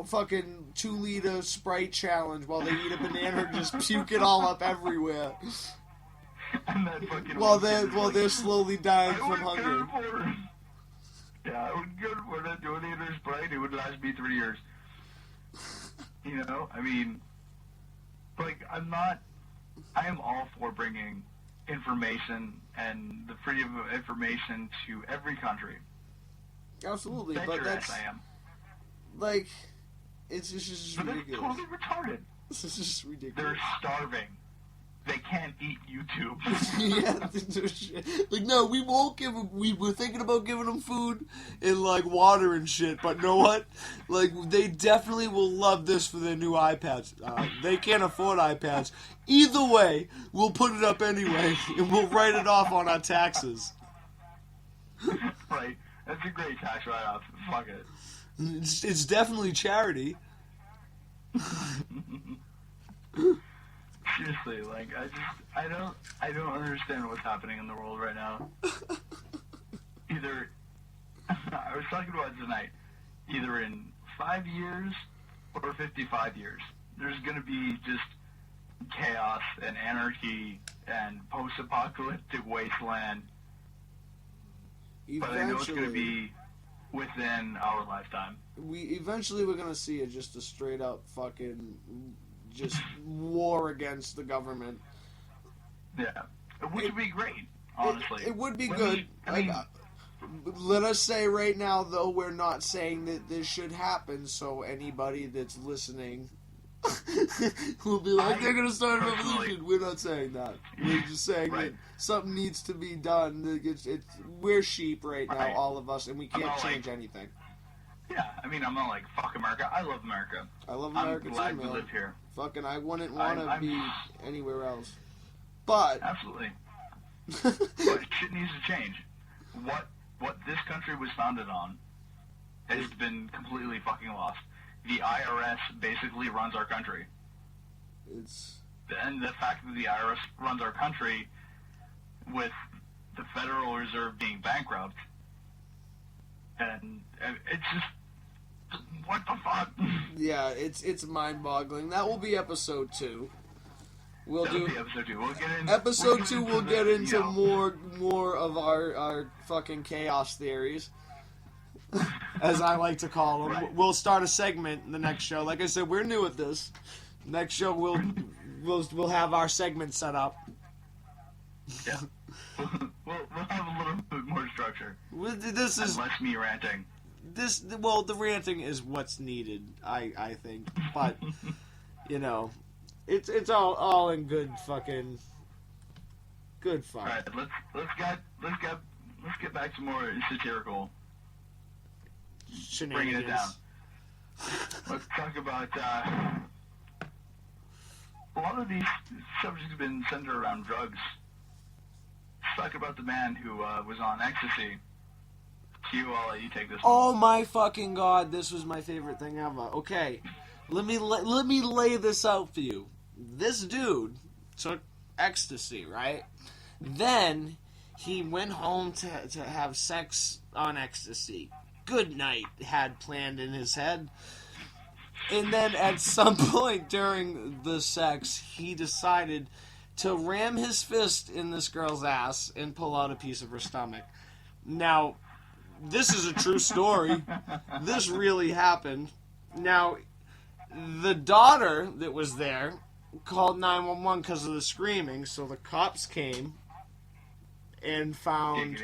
fucking 2-liter Sprite challenge while they eat a banana and just puke it all up everywhere. And that fucking while they're slowly dying from hunger. Yeah, I would go for that 2-liter Sprite. It would last me 3 years. You know, I mean, like I am all for bringing information and the freedom of information to every country. Absolutely, Bet but your that's ass I am. like, it's just But ridiculous. they're totally retarded. This is just ridiculous. They're starving. They can't eat YouTube. Yeah, like no, we won't give them. We were thinking about giving them food and like water and shit, but know what? Like they definitely will love this for their new iPads. They can't afford iPads. Either way, we'll put it up anyway, and we'll write it off on our taxes. Right, that's a great tax write-off. Fuck it. It's definitely charity. Seriously, like I don't understand what's happening in the world right now. Either I was talking about it tonight. Either in 5 years or 55 years, there's gonna be just chaos and anarchy and post-apocalyptic wasteland. But I know it's gonna be within our lifetime. We're gonna see it just a straight up fucking just war against the government. Yeah, which would be great, honestly. It would be good. Let us say right now, though, we're not saying that this should happen, so anybody that's listening will be like, they're going to start a revolution. We're not saying that. We're just saying that something needs to be done. We're sheep right now, all of us, and we can't change anything. Yeah, I mean, I'm not like, fuck America. I love America. I love America I'm too, glad we man. live here. Fucking, I wouldn't want to I'm be anywhere else. But absolutely. But shit needs to change. What this country was founded on has been completely fucking lost. The IRS basically runs our country. And the fact that the IRS runs our country with the Federal Reserve being bankrupt, and it's just, what the fuck? Yeah, it's mind-boggling. That will be episode 2. That'll be episode 2. We'll get in. Episode 2, we'll get into you know, more of our fucking chaos theories, as I like to call them. Right. We'll start a segment in the next show. Like I said, we're new at this. Next show, we'll have our segment set up. Yeah. We'll have a little bit more structure. This is and less me ranting. the ranting is what's needed, I think. But you know, it's all in good fun. All right, let's get back to more satirical. Shenanigans. Bringing it down. Let's talk about a lot of these subjects have been centered around drugs. Let's talk about the man who was on ecstasy. I'll let you take this one. Oh my fucking god, this was my favorite thing ever. Okay, let me lay this out for you. This dude took ecstasy, right? Then he went home to have sex on ecstasy. Good night had planned in his head. And then at some point during the sex, he decided to ram his fist in this girl's ass and pull out a piece of her stomach. Now, this is a true story. This really happened. Now, the daughter that was there called 911 because of the screaming, so the cops came and found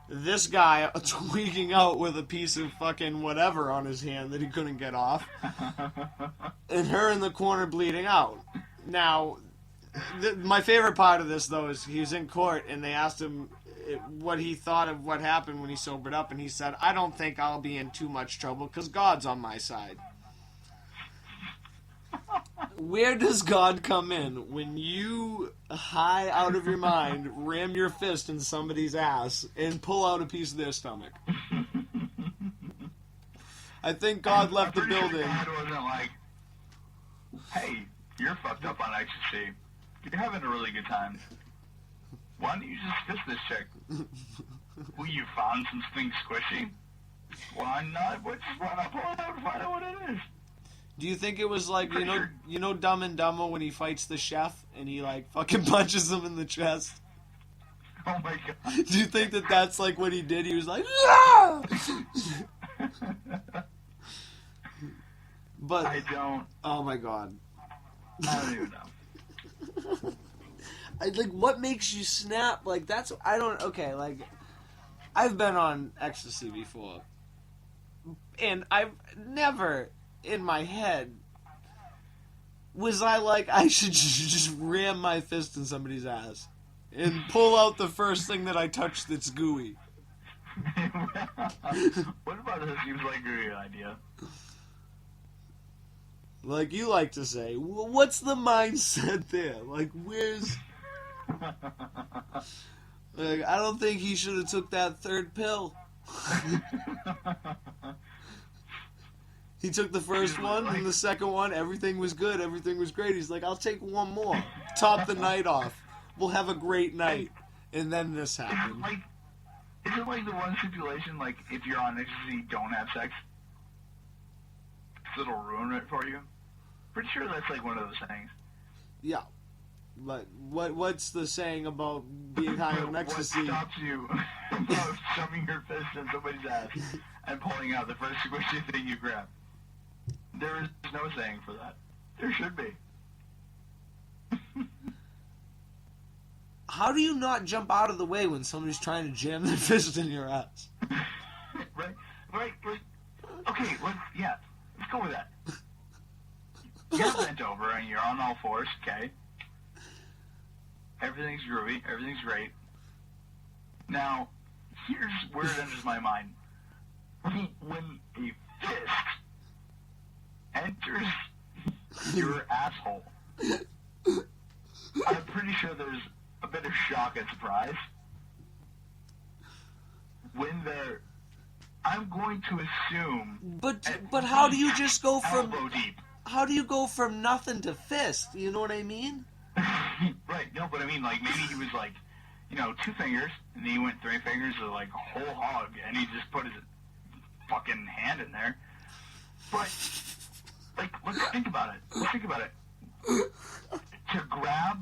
this guy tweaking out with a piece of fucking whatever on his hand that he couldn't get off, and her in the corner bleeding out. Now, my favorite part of this, though, is he was in court, and they asked him what he thought of what happened when he sobered up, and he said, I don't think I'll be in too much trouble because God's on my side. Where does God come in when you, high out of your mind, ram your fist in somebody's ass and pull out a piece of their stomach? I think God left the building. Sure God wasn't like, hey, you're fucked up on ecstasy. You're having a really good time. Why don't you just fist this chick? Well, you found something squishy. Why not? Why not pull it out and find out what it is? Do you think it was like, you know Dumb and Dumber when he fights the chef and he like fucking punches him in the chest? Oh my god. Do you think that that's like what he did? He was like, ah! But I don't. Oh my god. I don't even know. Like, what makes you snap? Like, that's, I don't, okay, like, I've been on ecstasy before, and I've never, in my head, was I like, I should just ram my fist in somebody's ass, and pull out the first thing that I touch that's gooey. What about this seems like a good idea? Like you like to say, what's the mindset there? Like, where's... Like, I don't think he should have took that third pill. He took the first one and the second one, everything was good, everything was great. He's like, I'll take one more. Top the night off. We'll have a great night. And then this happened. Is it like the one stipulation, like, if you're on ecstasy, don't have sex? Because it'll ruin it for you? Pretty sure that's like one of those things. Yeah. But what's the saying about being high on ecstasy? What stops you from shoving your fist in somebody's ass and pulling out the first squishy thing you grab? There is no saying for that. There should be. How do you not jump out of the way when somebody's trying to jam their fist in your ass? Right. Okay, let's go with that. You're bent over and you're on all fours, okay? Everything's groovy, everything's great. Now, here's where it enters my mind. When a enters your asshole, I'm pretty sure there's a bit of shock and surprise when they're. I'm going to assume. But how do you just go from elbow deep? How do you go from nothing to fist? You know what I mean? Right. No, but I mean, like, maybe he was like, 2 fingers, and then he went 3 fingers to like a whole hog, and he just put his fucking hand in there. But like, let's think about it. To grab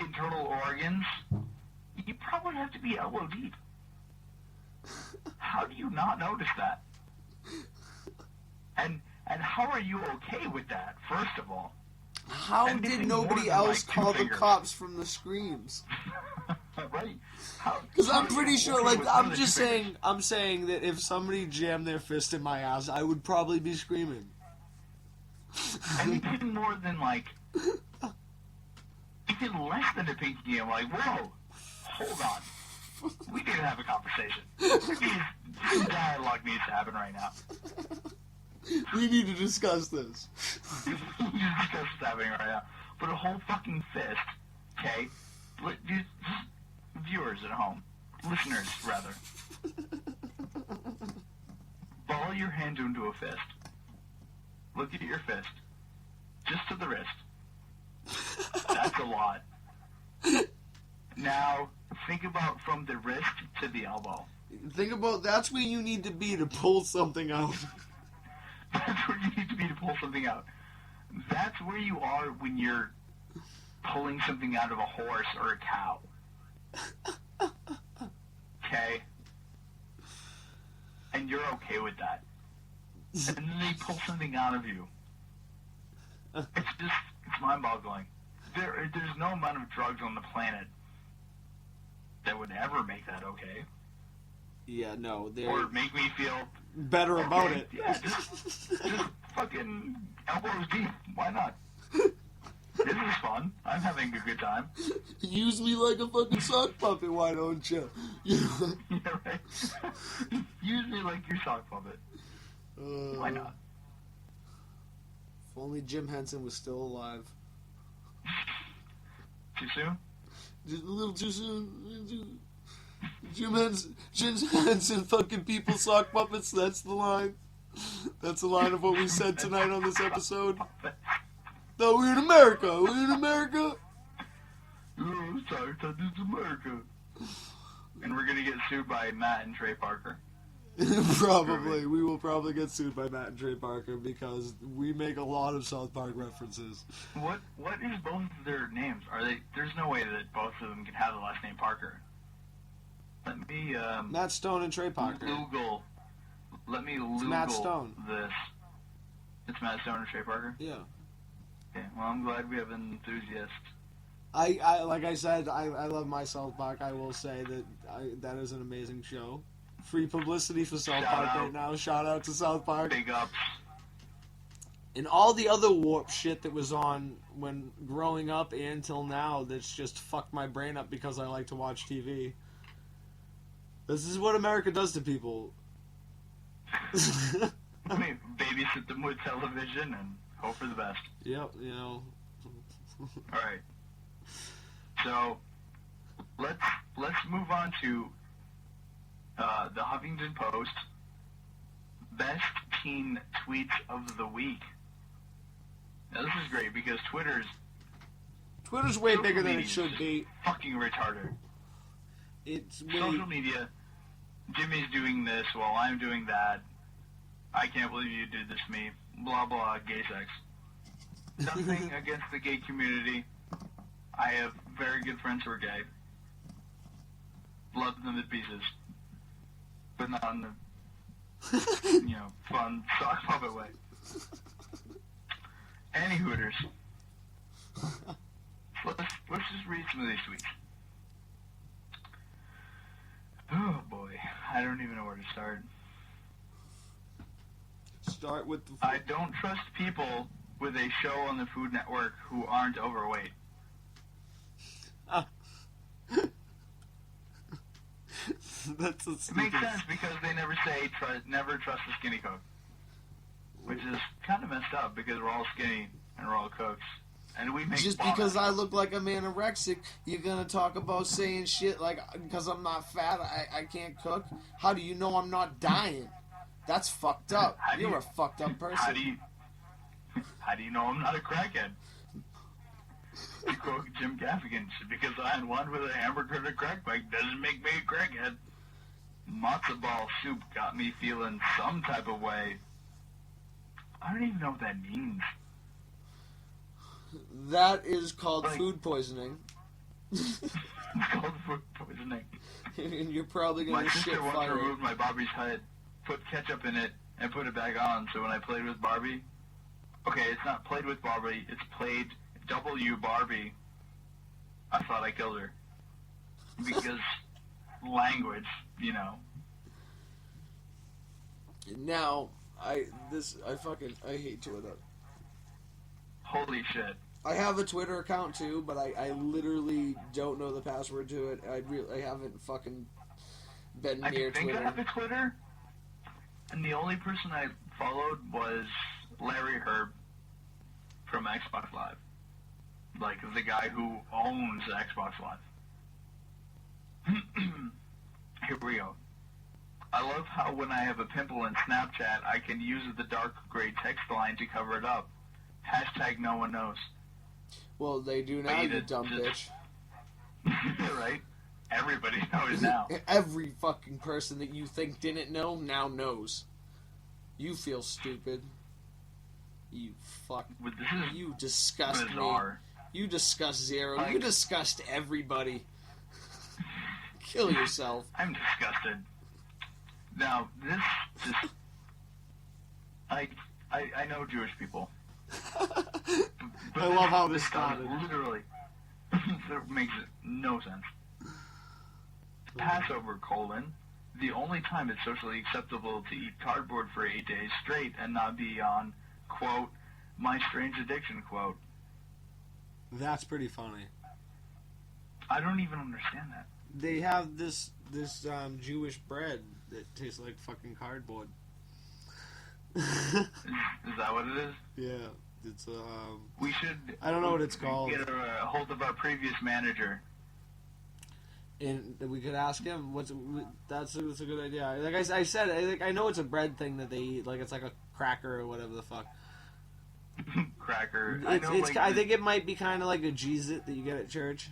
internal organs, you probably have to be elbow deep. How do you not notice that? And how are you okay with that, first of all? How And did anything nobody more than, else like, 2 call the fingers. cops from the screams? Right? Because how I'm are you pretty sure, okay like, with one I'm of the just 2 fingers? saying, I'm saying that if somebody jammed their fist in my ass, I would probably be screaming. Anything more than, like, even less than a pinky, I'm like, whoa, hold on. We need to have a conversation. This dialogue needs to happen right now. We need to discuss this. We need to discuss what's happening right now. But a whole fucking fist, okay? Just viewers at home, listeners, rather. Ball your hand into a fist. Look at your fist. Just to the wrist. That's a lot. Now, think about from the wrist to the elbow. Think about, that's where you need to be to pull something out. That's where you need to be to pull something out. That's where you are when you're pulling something out of a horse or a cow. Okay? And you're okay with that. And then they pull something out of you. It's mind-boggling. There's no amount of drugs on the planet that would ever make that okay. Yeah, no, Or they're make me feel better about it. Yeah, just fucking elbows deep. Why not? This is fun. I'm having a good time. Use me like a fucking sock puppet, why don't you? Yeah, right. Use me like your sock puppet. Why not? If only Jim Henson was still alive. Too soon? Just a little too soon. Jim Henson fucking people sock puppets, that's the line. That's the line of what we said tonight on this episode. No, we're in America. We're in America. Oh, sorry, this is America. And we're gonna get sued by Matt and Trey Parker. Probably. We will probably get sued by Matt and Trey Parker because we make a lot of South Park references. What is both of their names? Are they? There's no way that both of them can have the last name Parker. Let me Matt Stone and Trey Parker. Google. Let me Google Matt Stone. this. It's Matt Stone and Trey Parker. Yeah. Okay. Well, I'm glad we have an enthusiast. I like I said, I love my South Park. I will say that that is an amazing show. Free publicity for South Shout Park out. right now. Shout out to South Park. Big ups. And all the other warp shit that was on when growing up and till now that's just fucked my brain up because I like to watch TV. This is what America does to people. I mean, babysit them with television and hope for the best. Yep, you know. All right. So let's move on to the Huffington Post best teen tweets of the week. Now this is great because Twitter's way social bigger than media it should is be. fucking retarded. It's Social way... media. Jimmy's doing this while I'm doing that. I can't believe you did this to me. Blah blah. Gay sex. Nothing against the gay community. I have very good friends who are gay. Love them to pieces. But not in the, fun sock puppet way. Any Hooters. Let's just read some of these tweets. Oh boy, I don't even know where to start. Start with the... I don't trust people with a show on the Food Network who aren't overweight. That's a It makes sense because they never say never trust a skinny cook. which is kind of messed up because we're all skinny and we're all cooks. And we make Just bomb because I ass. look like I'm anorexic, you're gonna talk about saying shit like, because I'm not fat, I can't cook? How do you know I'm not dying? That's fucked up. How do You're you- a fucked up person. How do you know I'm not a crackhead? To quote Jim Gaffigan, because I had one with a hamburger and a crack pipe doesn't make me a crackhead. Matzo ball soup got me feeling some type of way. I don't even know what that means. That is called Like- food poisoning. It's called food poisoning. And you're probably My gonna shit sister once fire. removed my Barbie's head, put ketchup in it, and put it back on, so when I played with Barbie... Okay, it's not played with Barbie, it's played W Barbie. I thought I killed her. Because language, you know. Now, I hate Twitter. Holy shit. I have a Twitter account too, but I literally don't know the password to it. I haven't fucking been I near think I Twitter. have a Twitter, and the only person I followed was Larry Herb from Xbox Live. Like, the guy who owns Xbox Live. Here we go. I love how when I have a pimple in Snapchat, I can use the dark gray text line to cover it up. Hashtag no one knows. Well, they do now, Wait, you it dumb just- bitch. Right? Everybody knows now. Every fucking person that you think didn't know now knows. You feel stupid. You fuck. But this is You disgust me. bizarre. You disgust Zero. Like- You disgust everybody. Kill yourself. I'm disgusted. Now, this just... I know Jewish people. But I love how this stuff started. Literally. It makes no sense. Passover, the only time it's socially acceptable to eat cardboard for 8 days straight and not be on, quote, my strange addiction, quote. That's pretty funny. I don't even understand that. They have this Jewish bread that tastes like fucking cardboard. Is that what it is? Yeah, it's We should... I don't know what it's called. Get a hold of our previous manager. And we could ask him. That's a good idea. Like I said, I know it's a bread thing that they eat. Like it's like a cracker or whatever the fuck. Cracker. I think it might be kind of like a Cheez-It that you get at church.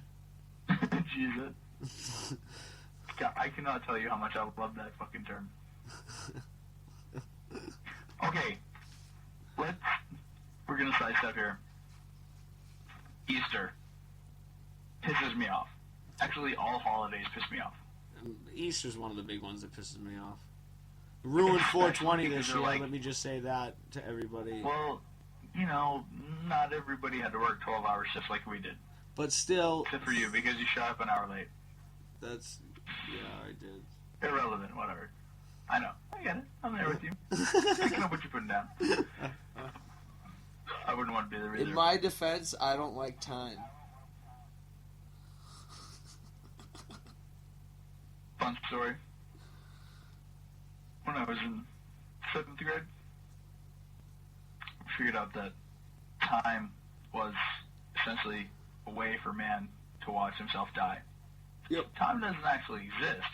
Jesus. God, I cannot tell you how much I love that fucking term. Okay. We're gonna sidestep here. Easter pisses me off. Actually, all holidays piss me off. Easter's one of the big ones that pisses me off. Ruined Especially 420 this because year. they're like- Let me just say that to everybody. Well, you know, not everybody had to work 12-hour shifts like we did. But still, Except for you, because you showed up an hour late. that's I did. Irrelevant, whatever. I know. I get it. I'm there with you. Picking up what you're putting down. I wouldn't want to be there either. In my defense, I don't like time. Fun story. When I was in 7th grade, I figured out that time was essentially a way for man to watch himself die. Yep. Time doesn't actually exist.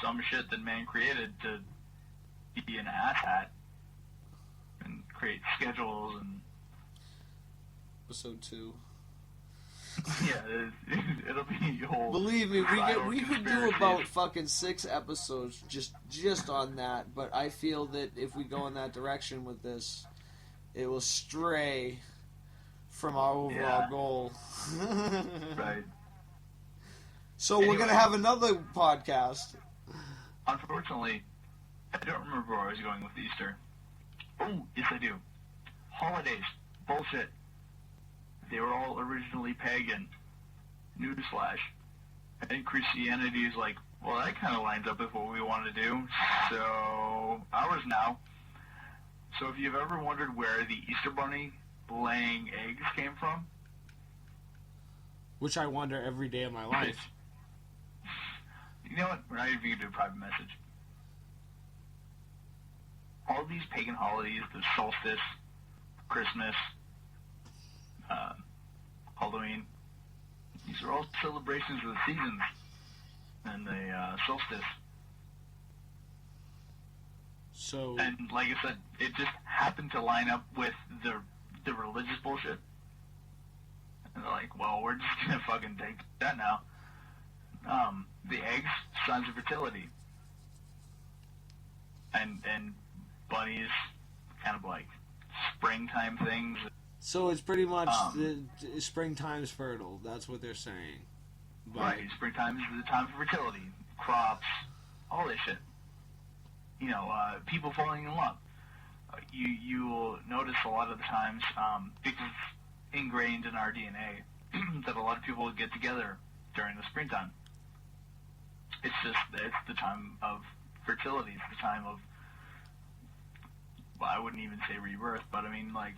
Some shit that man created to be an asshat and create schedules and Episode 2. yeah, it'll be a whole. Believe me, viral we could do conspiracy. about fucking 6 episodes just on that. But I feel that if we go in that direction with this, it will stray from our overall Yeah. goal. Right. So we're Anyway. gonna have another podcast. Unfortunately, I don't remember where I was going with Easter. Oh, yes I do. Holidays. Bullshit. They were all originally pagan. Newsflash. And Christianity is like, well, that kind of lines up with what we want to do. So, ours now. So if you've ever wondered where the Easter Bunny laying eggs came from, Which I wonder every day of my life. you know what? We're not even going to do a private message. all these pagan holidays, the solstice, Christmas, Halloween, these are all celebrations of the seasons and the solstice. So, and like I said, it just happened to line up with the religious bullshit. And they're like, well, we're just gonna fucking take that now. The eggs, signs of fertility. And bunnies, kind of like springtime things. so it's pretty much springtime's fertile. That's what they're saying. But, Right, springtime is the time for fertility, crops, all this shit. You know, people falling in love. You will notice a lot of the times, because it's ingrained in our DNA, that a lot of people get together during the springtime. It's the time of fertility. It's the time of, well, I wouldn't even say rebirth, but I mean, like,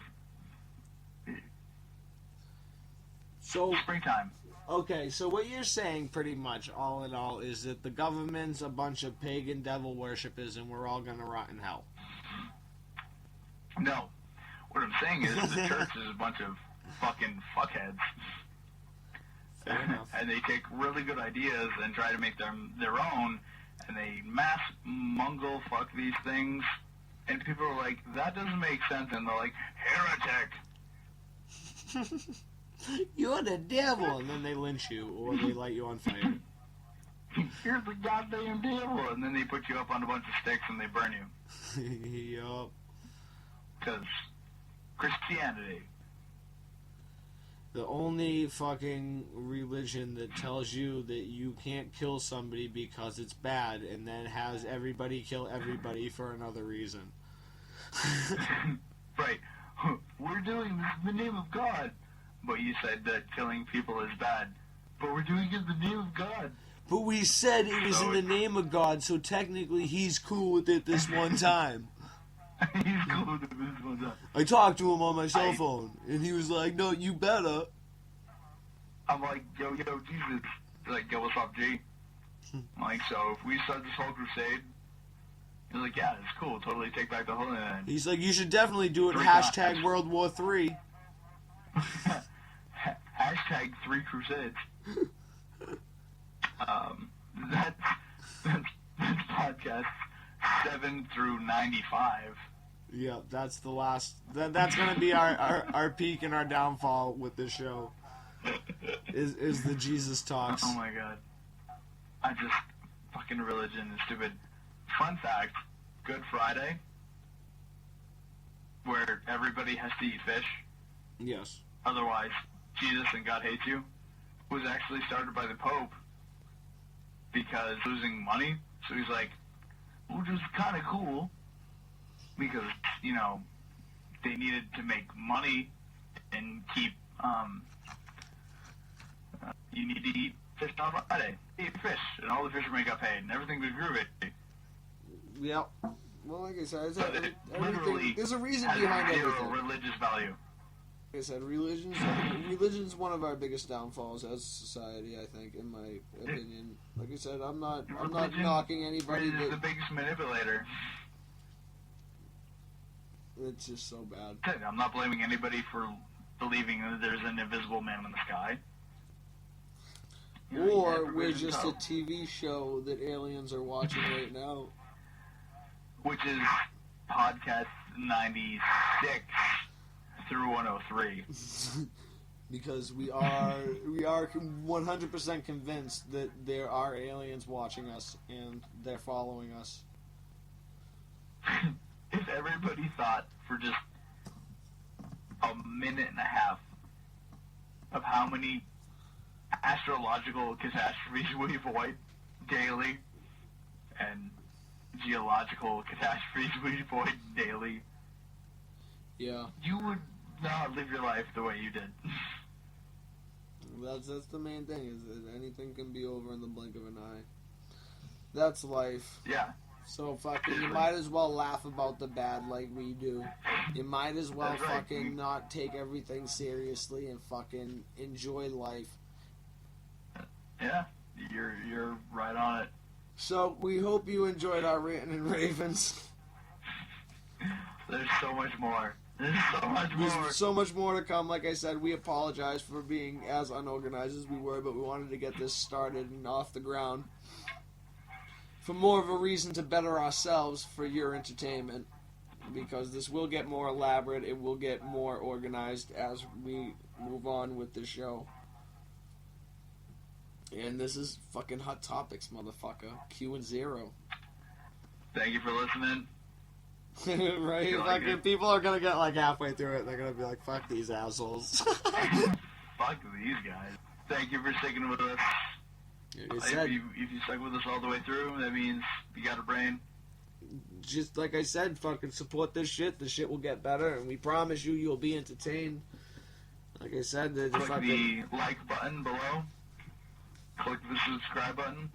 so springtime. okay, so what you're saying, pretty much, all in all, is that the government's a bunch of pagan devil worshippers, and we're all gonna rot in hell. No. What I'm saying is the church is a bunch of fucking fuckheads. Fair enough. And they take really good ideas and try to make them their own, and they mass mungle fuck these things, and people are like, that doesn't make sense, and they're like, heretic! You're the devil, and then they lynch you, or they light you on fire. You're the goddamn devil! And then they put you up on a bunch of sticks and they burn you. Yup. Because Christianity. The only fucking religion that tells you that you can't kill somebody because it's bad, and then has everybody kill everybody for another reason. Right. We're doing this in the name of God. But you said that killing people is bad. But we're doing it in the name of God. But we said it was in the name of God, so technically he's cool with it this one time. He's cool with this one time. I talked to him on my cell phone, and he was like, no, you better. I'm like, yo, Jesus. He's like, yo, what's up, G? I'm like, so if we start this whole crusade, he's like, yeah, it's cool. Totally take back the Holy Land. He's like, you should definitely do it. Three Hashtag times. World War III. Hashtag 3 Crusades. That's podcast 7 through 95. Yeah, that's the last. That's gonna be our peak and our downfall with this show. Is the Jesus talks. Oh my god. Fucking religion is stupid. Fun fact, Good Friday, where everybody has to eat fish, Yes. otherwise Jesus and God hates you, was actually started by the Pope because losing money. So he's like, which is kind of cool because, you know, they needed to make money and keep, you need to eat fish on Friday. Eat fish, and all the fishermen got paid, and everything was groovy. Yep. Well, like I said, But it literally there's a reason has behind zero everything. religious value. Like I said, religion's one of our biggest downfalls as a society. I think, in my opinion. Like I said, I'm not Religion knocking anybody. is the biggest manipulator. It's just so bad. I'm not blaming anybody for believing that there's an invisible man in the sky. You know, you Or have we're religion just a cult, TV show that aliens are watching right now. which is podcast 96 through 103. Because we are 100% convinced that there are aliens watching us and they're following us. If everybody thought for just a minute and a half of how many astrological catastrophes we avoid daily and geological catastrophes we avoid daily, Yeah, you would not live your life the way you did. that's the main thing, is that anything can be over in the blink of an eye. That's life. Yeah. So fucking, you might as well laugh about the bad like we do. You might as well That's right. fucking not take everything seriously and fucking enjoy life. Yeah, you're right on it. So we hope you enjoyed our ranting and ravens. There's so much more. There's so much more. There's so much more to come. Like I said, we apologize for being as unorganized as we were, but we wanted to get this started and off the ground for more of a reason to better ourselves for your entertainment, because this will get more elaborate, it will get more organized as we move on with the show. And this is fucking Hot Topics, motherfucker. Q and 0. Thank you for listening. Right? You like Fucking it? people are gonna get like halfway through it and they're gonna be like, fuck these assholes. Fuck these guys. Thank you for sticking with us. Like I said, If you stuck with us all the way through, that means you got a brain. just like I said, fucking support this shit. The shit will get better, and we promise you, you'll be entertained. Like I said, the Click fucking the like button below. Click the subscribe button.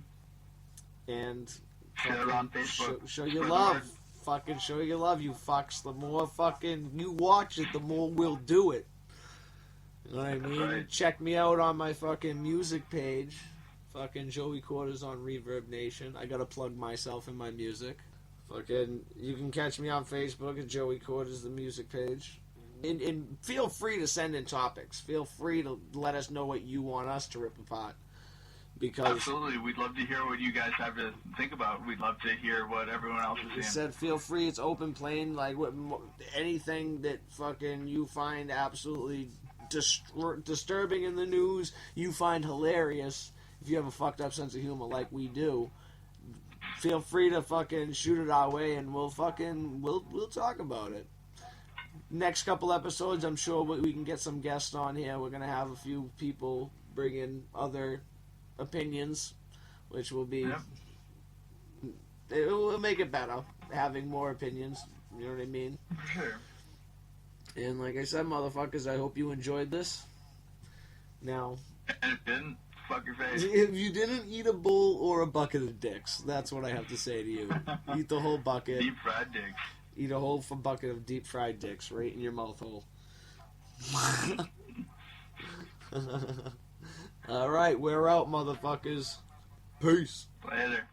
and Share it on Facebook. show your Spread the love. word. Fucking show your love, you fucks. The more fucking you watch it, the more we'll do it. You know what I That's mean? right. Check me out on my fucking music page. Fucking Joey Quarters on Reverb Nation. I gotta plug myself and my music. Fucking, you can catch me on Facebook at Joey Quarters, the music page. And feel free to send in topics. Feel free to let us know what you want us to rip apart. Because, Absolutely. We'd love to hear what you guys have to think about. We'd love to hear what everyone else like I is saying. said, feel free. It's open plain. Like, anything that fucking you find absolutely disturbing in the news, you find hilarious, if you have a fucked up sense of humor like we do, feel free to fucking shoot it our way, and we'll talk about it. Next couple episodes, I'm sure we can get some guests on here. We're gonna have a few people bring in other opinions, which will be Yep. it will make it better having more opinions. You know what I mean? For sure. And like I said, motherfuckers, I hope you enjoyed this. Now, And if it didn't, fuck your face. if you didn't eat a bowl or a bucket of dicks, that's what I have to say to you. Eat the whole bucket. Deep fried dicks. Eat a whole bucket of deep fried dicks right in your mouth hole. Alright, we're out, motherfuckers. Peace. Later.